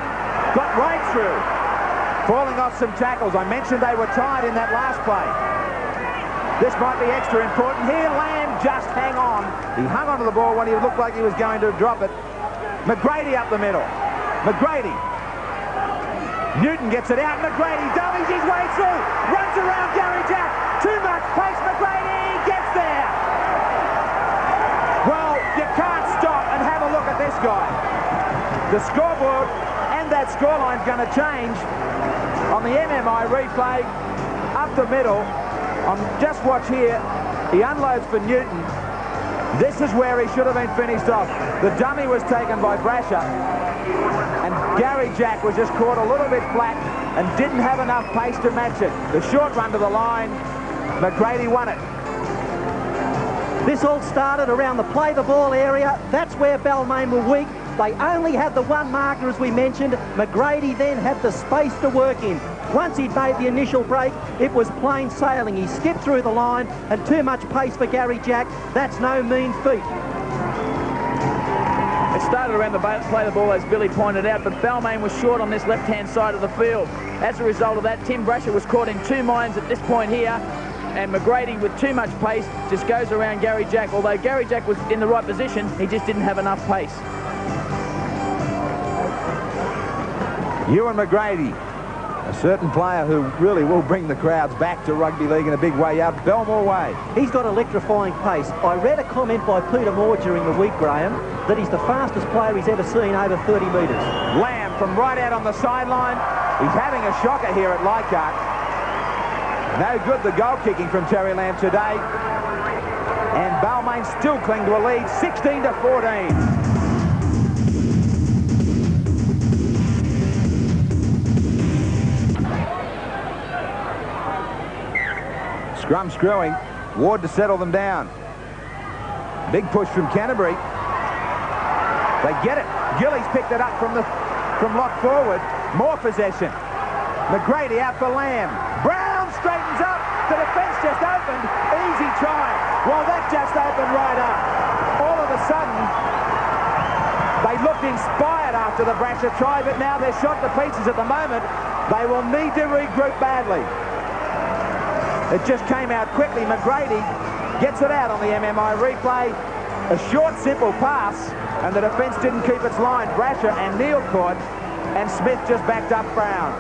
Got right through. Falling off some tackles. I mentioned they were tied in that last play. This might be extra important. Here, Lamb just hang on. He hung onto the ball when he looked like he was going to drop it. McGrady up the middle. McGrady. Newton gets it out. McGrady dummies his way through. Runs around Gary Jack. Too much pace. McGrady gets there. Well, you can't stop and have a look at this guy. The scoreboard and that scoreline's going to change on the MMI replay. Up the middle. Just watch here. He unloads for Newton. This is where he should have been finished off. The dummy was taken by Brasher, and Gary Jack was just caught a little bit flat and didn't have enough pace to match it. The short run to the line, McGrady won it. This all started around the play the ball area. That's where Balmain were weak. They only had the 1 marker, as we mentioned. McGrady then had the space to work in. Once he'd made the initial break, it was plain sailing. He skipped through the line, and too much pace for Gary Jack. That's no mean feat. It started around the play the ball, as Billy pointed out, but Balmain was short on this left-hand side of the field. As a result of that, Tim Brasher was caught in 2 minds at this point here, and McGrady, with too much pace, just goes around Gary Jack. Although Gary Jack was in the right position, he just didn't have enough pace. Ewan McGrady, a certain player who really will bring the crowds back to rugby league in a big way out Belmore way. He's got electrifying pace. I read a comment by Peter Moore during the week, Graham, that he's the fastest player he's ever seen over 30 metres. Lamb from right out on the sideline. He's having a shocker here at Leichhardt. No good the goal kicking from Terry Lamb today. And Balmain still cling to a lead, 16-14. Scrum screwing. Ward to settle them down. Big push from Canterbury. They get it. Gillies picked it up from lock forward. More possession. McGrady out for Lamb. Brown straightens up. The defence just opened. Easy try. Well, that just opened right up. All of a sudden, they looked inspired after the Brasher try, but now they're shot to pieces at the moment. They will need to regroup badly. It just came out quickly. McGrady gets it out on the MMI replay. A short, simple pass, and the defence didn't keep its line. Brasher and Neal caught, and Smith just backed up Brown.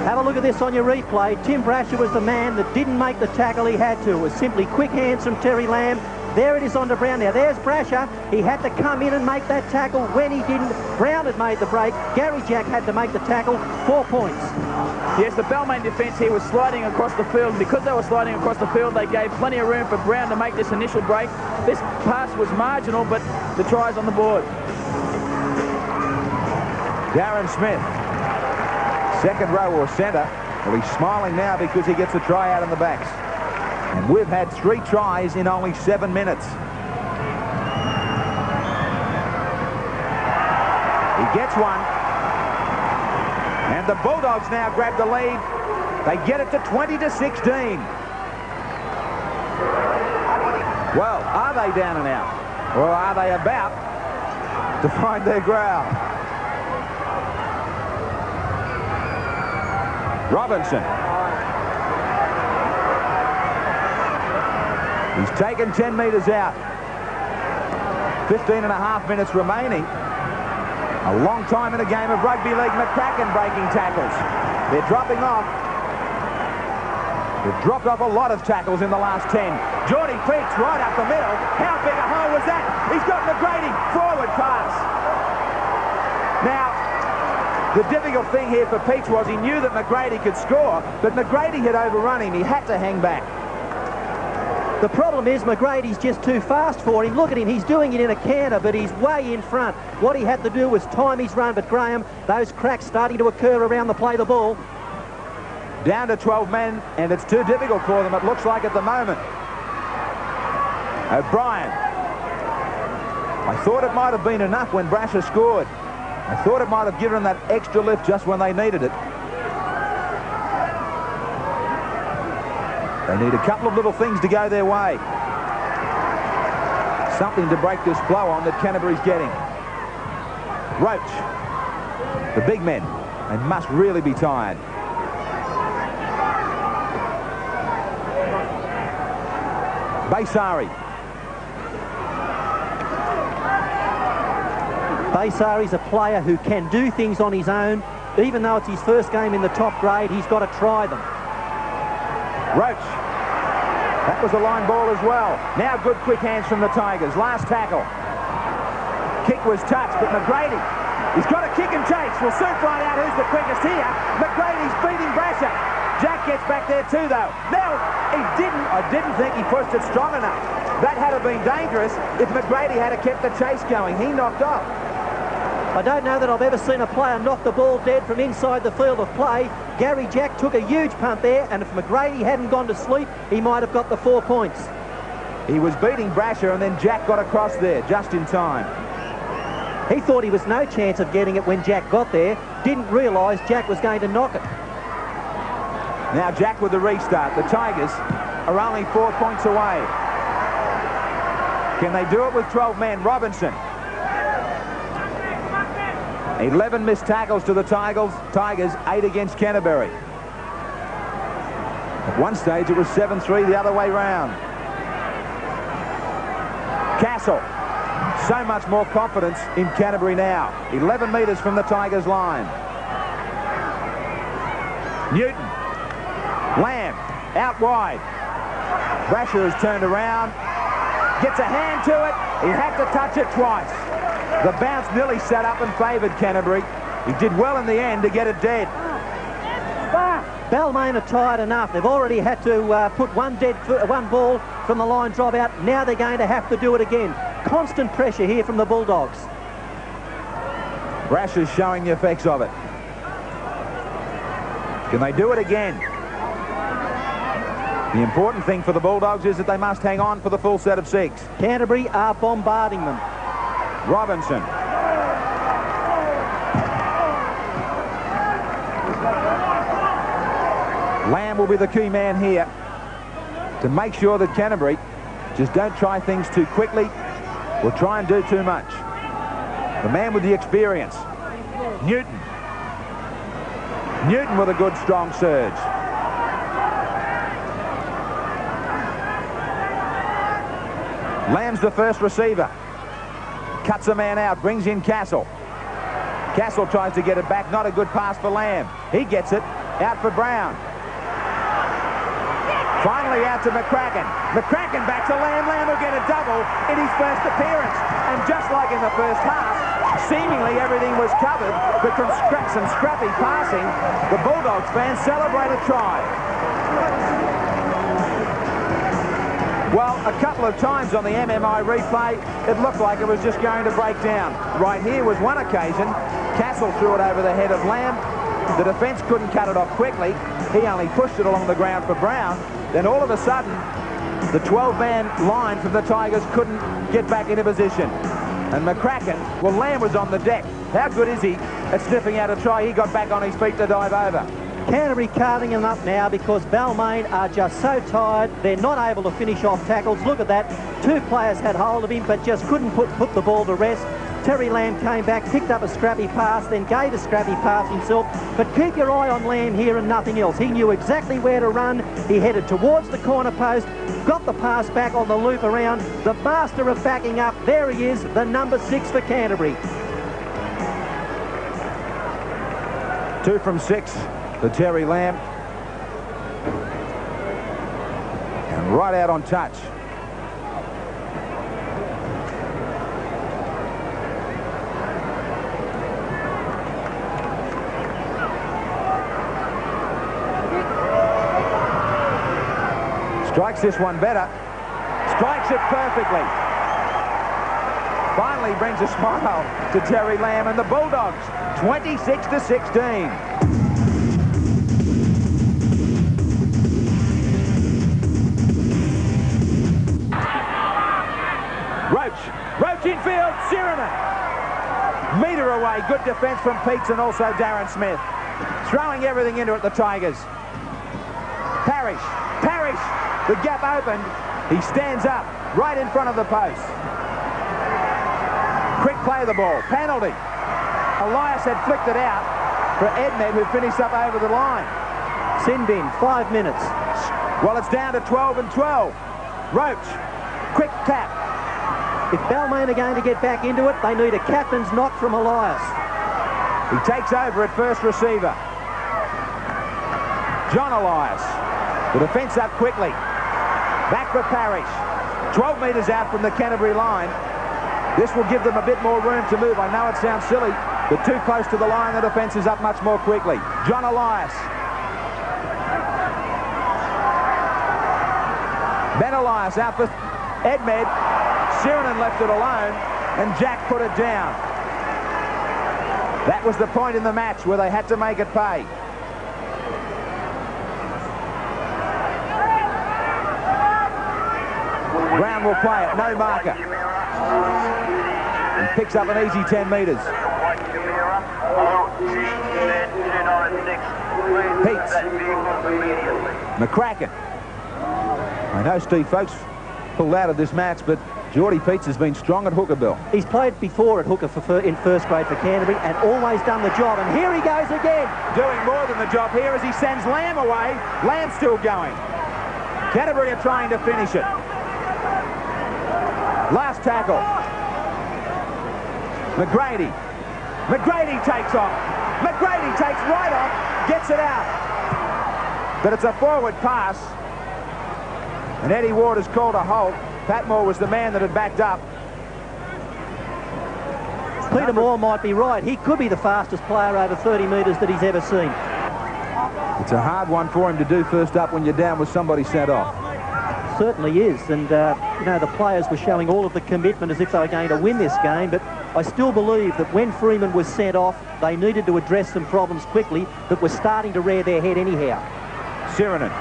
Have a look at this on your replay. Tim Brasher was the man that didn't make the tackle he had to. It was simply quick hands from Terry Lamb. There it is onto Brown now. There's Brasher. He had to come in and make that tackle. When he didn't, Brown had made the break. Gary Jack had to make the tackle. 4 points. Yes, the Balmain defence here was sliding across the field. Because they were sliding across the field, they gave plenty of room for Brown to make this initial break. This pass was marginal, but the try's on the board. Darren Smith, second row or centre. Well, he's smiling now because he gets a try out in the backs. And we've had 3 tries in only 7 minutes. He gets one. And the Bulldogs now grab the lead. They get it to 20-16. Well, are they down and out? Or are they about to find their ground? Robinson. He's taken 10 metres out. 15.5 minutes remaining. A long time in a game of rugby league. McCracken breaking tackles. They're dropping off. They've dropped off a lot of tackles in the last 10. Geordi Peats right up the middle. How big a hole was that? He's got McGrady. Forward pass. Now, the difficult thing here for Peats was he knew that McGrady could score, but McGrady had overrun him. He had to hang back. The problem is McGrady's just too fast for him. Look at him. He's doing it in a canter, but he's way in front. What he had to do was time his run. But Graham, those cracks starting to occur around the play of the ball. Down to 12 men, and it's too difficult for them, it looks like, at the moment. O'Brien. I thought it might have been enough when Brasher scored. I thought it might have given them that extra lift just when they needed it. They need a couple of little things to go their way. Something to break this blow on that Canterbury's getting. Roach. The big men. They must really be tired. Baysari. Baysari's a player who can do things on his own. Even though it's his first game in the top grade, he's got to try them. Roach. That was a line ball as well. Now good quick hands from the Tigers. Last tackle. Kick was touched, but McGrady, he's got a kick and chase. We'll soon find out who's the quickest here. McGrady's beating Brasher. Jack gets back there too, though. Now, I didn't think he pushed it strong enough. That had to have been dangerous if McGrady had kept the chase going. He knocked off. I don't know that I've ever seen a player knock the ball dead from inside the field of play. Gary Jack took a huge punt there, and if McGrady hadn't gone to sleep, he might have got the 4 points. He was beating Brasher, and then Jack got across there just in time. He thought he was no chance of getting it when Jack got there. Didn't realise Jack was going to knock it. Now Jack with the restart. The Tigers are only 4 points away. Can they do it with 12 men? Robinson. 11 missed tackles to the Tigers, 8 against Canterbury. At one stage it was 7-3 the other way round. Castle. So much more confidence in Canterbury now. 11 metres from the Tigers line. Newton. Lamb. Out wide. Brasher has turned around. Gets a hand to it. He had to touch it twice. The bounce nearly set up and favoured Canterbury. He did well in the end to get it dead. Balmain are tired enough. They've already had to put one ball from the line drop out. Now they're going to have to do it again. Constant pressure here from the Bulldogs. Brash is showing the effects of it. Can they do it again? The important thing for the Bulldogs is that they must hang on for the full set of 6. Canterbury are bombarding them. Robinson. Lamb will be the key man here to make sure that Canterbury just don't try things too quickly or try and do too much. The man with the experience. Newton. Newton with a good strong surge. Lamb's the first receiver. Cuts a man out, brings in Castle. Castle tries to get it back. Not a good pass for Lamb. He gets it. Out for Brown. Finally out to McCracken. McCracken back to Lamb. Lamb will get a double in his first appearance. And just like in the first half, seemingly everything was covered, but from some scrappy passing, the Bulldogs fans celebrate a try. Well, a couple of times on the MMI replay, it looked like it was just going to break down. Right here was one occasion. Castle threw it over the head of Lamb. The defence couldn't cut it off quickly. He only pushed it along the ground for Brown. Then all of a sudden, the 12-man line from the Tigers couldn't get back into position. And McCracken, well, Lamb was on the deck. How good is he at sniffing out a try? He got back on his feet to dive over. Canterbury carving them up now because Balmain are just so tired. They're not able to finish off tackles. Look at that. 2 players had hold of him but just couldn't put the ball to rest. Terry Lamb came back, picked up a scrappy pass, then gave a scrappy pass himself. But keep your eye on Lamb here and nothing else. He knew exactly where to run. He headed towards the corner post, got the pass back on the loop around. The master of backing up. There he is, the number 6 for Canterbury. 2 from 6 for Terry Lamb. And right out on touch. Strikes this one better. Strikes it perfectly. Finally brings a smile to Terry Lamb and the Bulldogs. 26-16. Roach infield, Freeman. Metre away, good defence from Peats and also Darren Smith. Throwing everything into it, the Tigers. Parrish, the gap opened. He stands up right in front of the post. Quick play of the ball, penalty. Elias had flicked it out for Edmed, who finished up over the line. Sin bin, 5 minutes. Well, it's down to 12 and 12. Roach, quick tap. If Balmain are going to get back into it, they need a captain's knock from Elias. He takes over at first receiver. John Elias. The defence up quickly. Back for Parrish. 12 metres out from the Canterbury line. This will give them a bit more room to move. I know it sounds silly, but too close to the line, the defence is up much more quickly. John Elias. Ben Elias out for Edmed. Sirenen left it alone, and Jack put it down. That was the point in the match where they had to make it pay. Brown will play it, no marker. And picks up an easy 10 metres. Peats. McCracken. I know Steve Folkes pulled out of this match, but Geordi Peats has been strong at hooker, Bill. He's played before at hooker in first grade for Canterbury and always done the job. And here he goes again. Doing more than the job here as he sends Lamb away. Lamb's still going. Canterbury are trying to finish it. Last tackle. McGrady. McGrady takes off. McGrady takes right off, gets it out. But it's a forward pass. And Eddie Ward has called a halt. Patmore was the man that had backed up. Peter Moore might be right. He could be the fastest player over 30 metres that he's ever seen. It's a hard one for him to do first up when you're down with somebody sent off. Certainly is, and you know, the players were showing all of the commitment as if they were going to win this game, but I still believe that when Freeman was sent off, they needed to address some problems quickly that were starting to rear their head anyhow. Sirinen.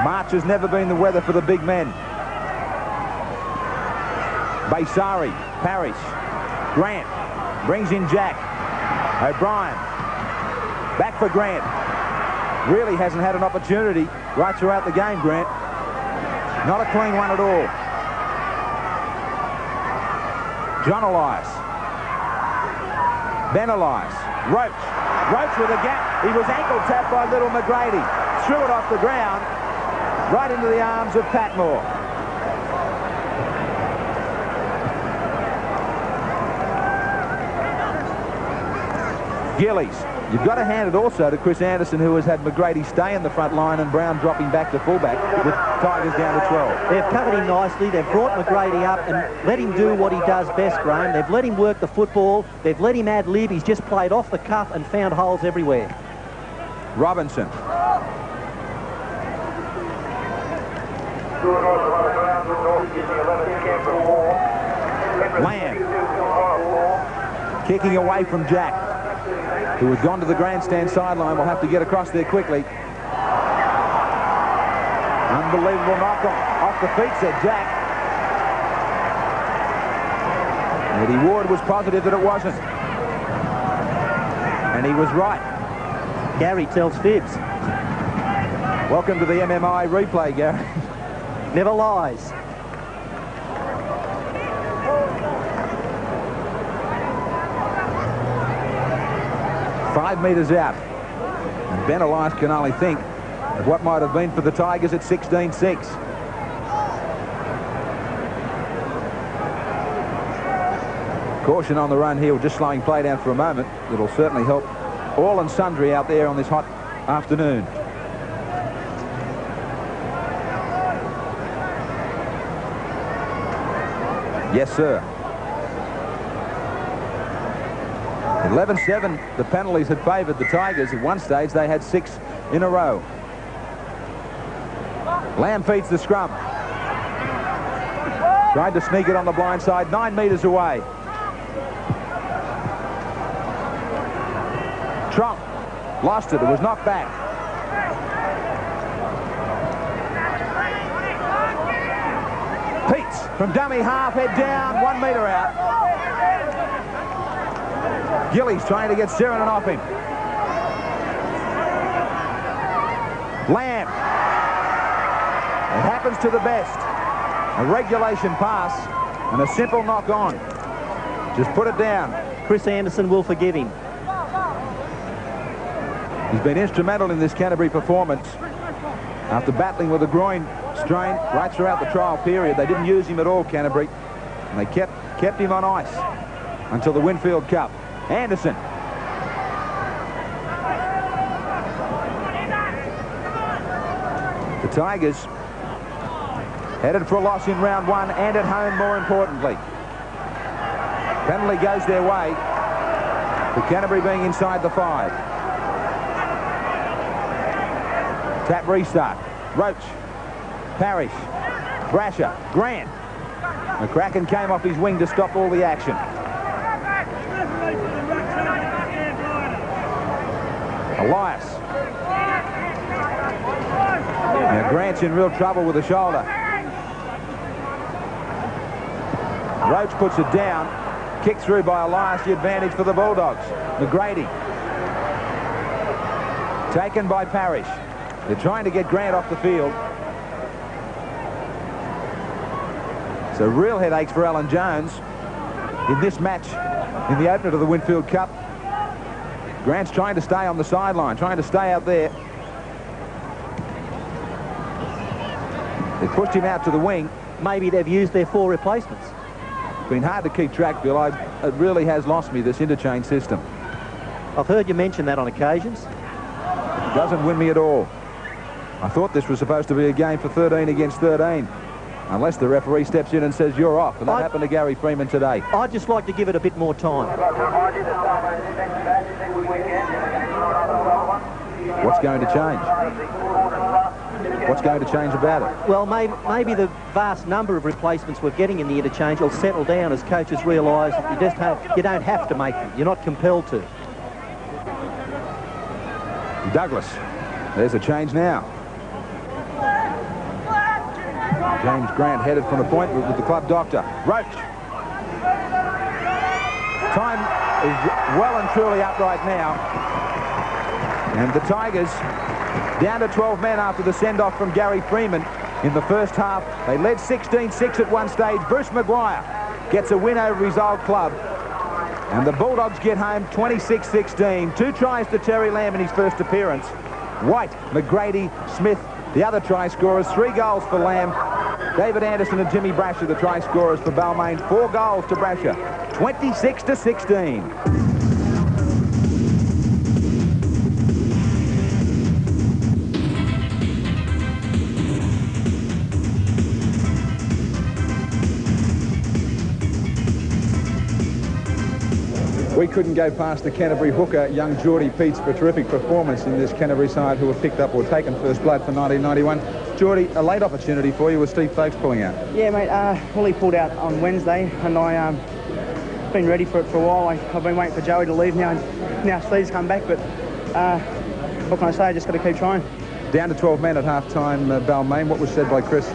March has never been the weather for the big men. Baysari, Parrish, Grant, brings in Jack. O'Brien, back for Grant. Really hasn't had an opportunity right throughout the game, Grant. Not a clean one at all. John Elias. Ben Elias. Roach. Roach with a gap. He was ankle tapped by little McGrady. Threw it off the ground, right into the arms of Patmore. Gillies. You've got to hand it also to Chris Anderson, who has had McGrady stay in the front line and Brown dropping back to fullback with Tigers down to 12. They've covered him nicely. They've brought McGrady up and let him do what he does best, Graeme. They've let him work the football. They've let him ad-lib. He's just played off the cuff and found holes everywhere. Robinson. Lamb. Kicking away from Jack, who had gone to the grandstand sideline. Will have to get across there quickly. Unbelievable knock off the feet, said Jack. Eddie Ward was positive that it wasn't. And he was right. Gary tells fibs. Welcome to the MMI replay, Gary. Never lies. Five metres out. And Ben Elias can only think of what might have been for the Tigers at 16-6. Caution on the run here, just slowing play down for a moment. It'll certainly help all and sundry out there on this hot afternoon. Yes, sir. 11-7, the penalties had favoured the Tigers. At one stage, they had 6 in a row. Lamb feeds the scrum. Tried to sneak it on the blind side, 9 metres away. Trump lost it. It was knocked back. Peats from dummy half, head down, 1 metre out. Gillies trying to get Sirinen off him. Lamb. It happens to the best. A regulation pass and a simple knock on. Just put it down. Chris Anderson will forgive him. He's been instrumental in this Canterbury performance. After battling with a groin strain right throughout the trial period, they didn't use him at all, Canterbury. And they kept him on ice until the Winfield Cup. Anderson. The Tigers headed for a loss in round 1 and at home, more importantly. Penalty goes their way. The Canterbury being inside the 5. Tap restart. Roach. Parrish. Brasher. Grant. McCracken came off his wing to stop all the action. Elias. Now Grant's in real trouble with the shoulder. Roach puts it down. Kicked through by Elias, the advantage for the Bulldogs. McGrady. Taken by Parrish. They're trying to get Grant off the field. So real headaches for Alan Jones in this match in the opener to the Winfield Cup. Grant's trying to stay on the sideline, trying to stay out there. They pushed him out to the wing. Maybe they've used their 4 replacements. It's been hard to keep track, Bill. It really has lost me, this interchange system. I've heard you mention that on occasions. It doesn't win me at all. I thought this was supposed to be a game for 13 against 13. Unless the referee steps in and says you're off. And that happened to Gary Freeman today. I'd just like to give it a bit more time. What's going to change? What's going to change about it? Well, maybe the vast number of replacements we're getting in the interchange will settle down as coaches realise you don't have to make them. You're not compelled to. Douglas. There's a change now. James Grant headed from the point with the club doctor. Roach. Time is well and truly up right now. And the Tigers down to 12 men after the send-off from Gary Freeman in the first half. They led 16-6 at one stage. Bruce Maguire gets a win over his old club. And the Bulldogs get home 26-16. 2 tries to Terry Lamb in his first appearance. White, McGrady, Smith, the other try scorers. 3 goals for Lamb. David Anderson and Jimmy Brasher, the try scorers for Balmain. 4 goals to Brasher. 26-16. We couldn't go past the Canterbury hooker, young Geordi Peats, for a terrific performance in this Canterbury side who have picked up or taken first blood for 1991. Geordi, a late opportunity for you with Steve Folkes pulling out. Yeah, mate, Willie pulled out on Wednesday and I've been ready for it for a while. I've been waiting for Joey to leave now, and now Steve's come back, but what can I say? I just got to keep trying. Down to 12 men at half-time, Balmain. What was said by Chris?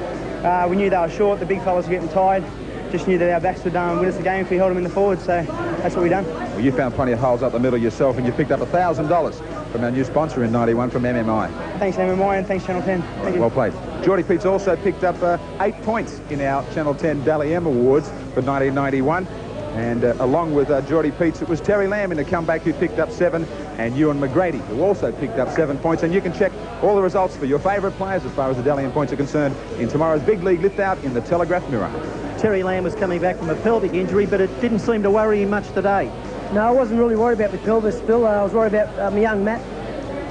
We knew they were short, the big fellas were getting tired. Just knew that our backs would win us the game if we held them in the forwards, so that's what we done. Well, you found plenty of holes up the middle yourself, and you picked up $1,000 from our new sponsor in 91 from MMI. Thanks MMI and thanks Channel 10. Thank you. Well played. Geordi Peats also picked up 8 points in our Channel 10 Dally M Awards for 1991. And along with Geordi Peats, it was Terry Lamb in the comeback who picked up 7, and Ewan McGrady, who also picked up 7 points. And you can check all the results for your favourite players as far as the Dally M points are concerned in tomorrow's Big League lift-out in the Telegraph Mirror. Terry Lamb was coming back from a pelvic injury, but it didn't seem to worry him much today. No, I wasn't really worried about the pelvis, Phil. I was worried about my young Matt.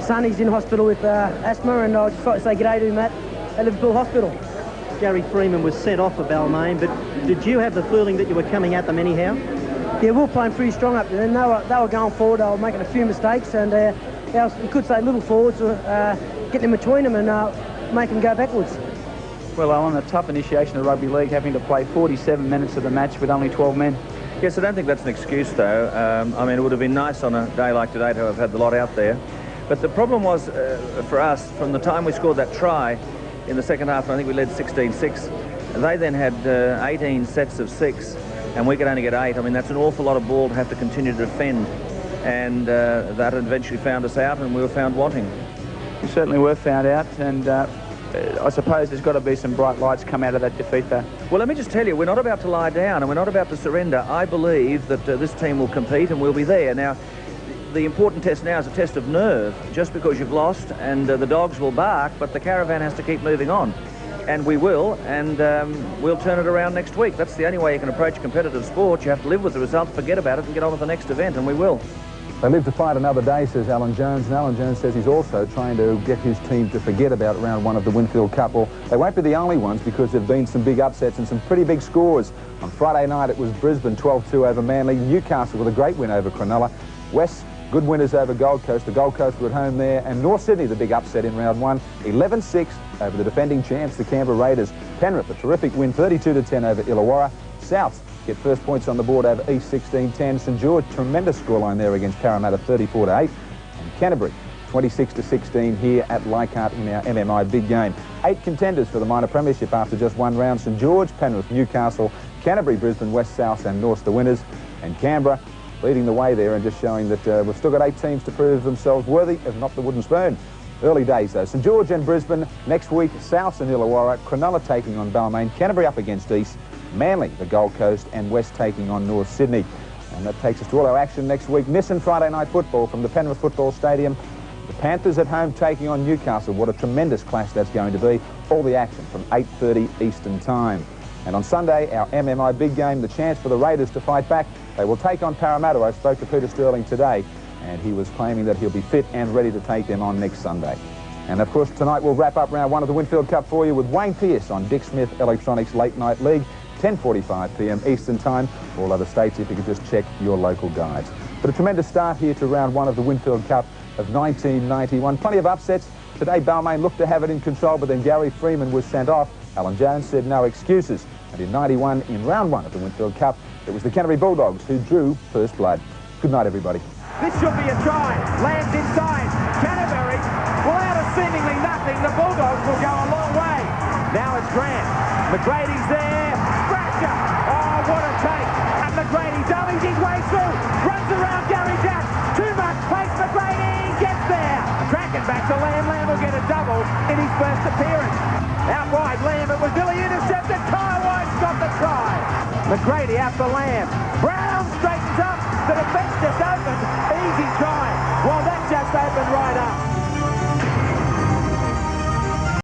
Son, he's in hospital with asthma, and I just thought to say g'day to Matt at Liverpool Hospital. Gary Freeman was sent off for Balmain, but did you have the feeling that you were coming at them anyhow? Yeah, we were playing pretty strong up there, and they were going forward. They were making a few mistakes, and you could say little forwards were getting in between them and making them go backwards. Well, Alan, a tough initiation of rugby league, having to play 47 minutes of the match with only 12 men. Yes, I don't think that's an excuse, though. I mean, it would have been nice on a day like today to have had the lot out there. But the problem was, for us, from the time we scored that try in the second half, I think we led 16-6, they then had 18 sets of 6, and we could only get 8. I mean, that's an awful lot of ball to have to continue to defend. And that eventually found us out, and we were found wanting. We certainly were found out, and I suppose there's got to be some bright lights come out of that defeat there. Well, let me just tell you, we're not about to lie down and we're not about to surrender. I believe that this team will compete and we'll be there. Now, the important test now is a test of nerve, just because you've lost, and the dogs will bark, but the caravan has to keep moving on. And we will, and we'll turn it around next week. That's the only way you can approach competitive sport. You have to live with the result, forget about it, and get on with the next event, and we will. They live to fight another day, says Alan Jones, and Alan Jones says he's also trying to get his team to forget about round 1 of the Winfield Cup. Well, they won't be the only ones, because there have been some big upsets and some pretty big scores. On Friday night it was Brisbane 12-2 over Manly, Newcastle with a great win over Cronulla, West good winners over Gold Coast, the Gold Coast were at home there, and North Sydney the big upset in round 1, 11-6 over the defending champs, the Canberra Raiders. Penrith a terrific win, 32-10 over Illawarra. South get first points on the board over East 16-10. St George, tremendous scoreline there against Parramatta, 34-8. And Canterbury, 26-16 here at Leichhardt in our MMI big game. 8 contenders for the minor premiership after just 1 round. St George, Penrith, Newcastle, Canterbury, Brisbane, West, South and North the winners. And Canberra leading the way there and just showing that we've still got 8 teams to prove themselves worthy, if not the wooden spoon. Early days though. St George and Brisbane next week, South and Illawarra, Cronulla taking on Balmain, Canterbury up against East, Manly, the Gold Coast, and West taking on North Sydney. And that takes us to all our action next week. Nissan Friday night football from the Penrith Football Stadium. The Panthers at home taking on Newcastle. What a tremendous clash that's going to be. All the action from 8:30 Eastern Time. And on Sunday, our MMI big game, the chance for the Raiders to fight back. They will take on Parramatta. I spoke to Peter Sterling today, and he was claiming that he'll be fit and ready to take them on next Sunday. And of course, tonight we'll wrap up round 1 of the Winfield Cup for you with Wayne Pearce on Dick Smith Electronics Late Night League, 10:45 p.m. Eastern Time. All other states, if you could just check your local guides. But a tremendous start here to round 1 of the Winfield Cup of 1991. Plenty of upsets. Today, Balmain looked to have it in control, but then Gary Freeman was sent off. Alan Jones said no excuses. And in 91, in round 1 of the Winfield Cup, it was the Canterbury Bulldogs who drew first blood. Good night, everybody. This should be a try. Lands inside. Canterbury, well, out of seemingly nothing, the Bulldogs will go a long way. Now it's Grant. McGrady's there. Thrasher. Oh, what a take. And McGrady dummies his way through. Runs around Gary Jack. Too much pace. McGrady gets there. Tracking back to Lamb. Lamb will get a double in his first appearance. Out wide, Lamb. It was Billy intercepted. Kyle White's got the try. McGrady out for Lamb. Brown straightens up. The defense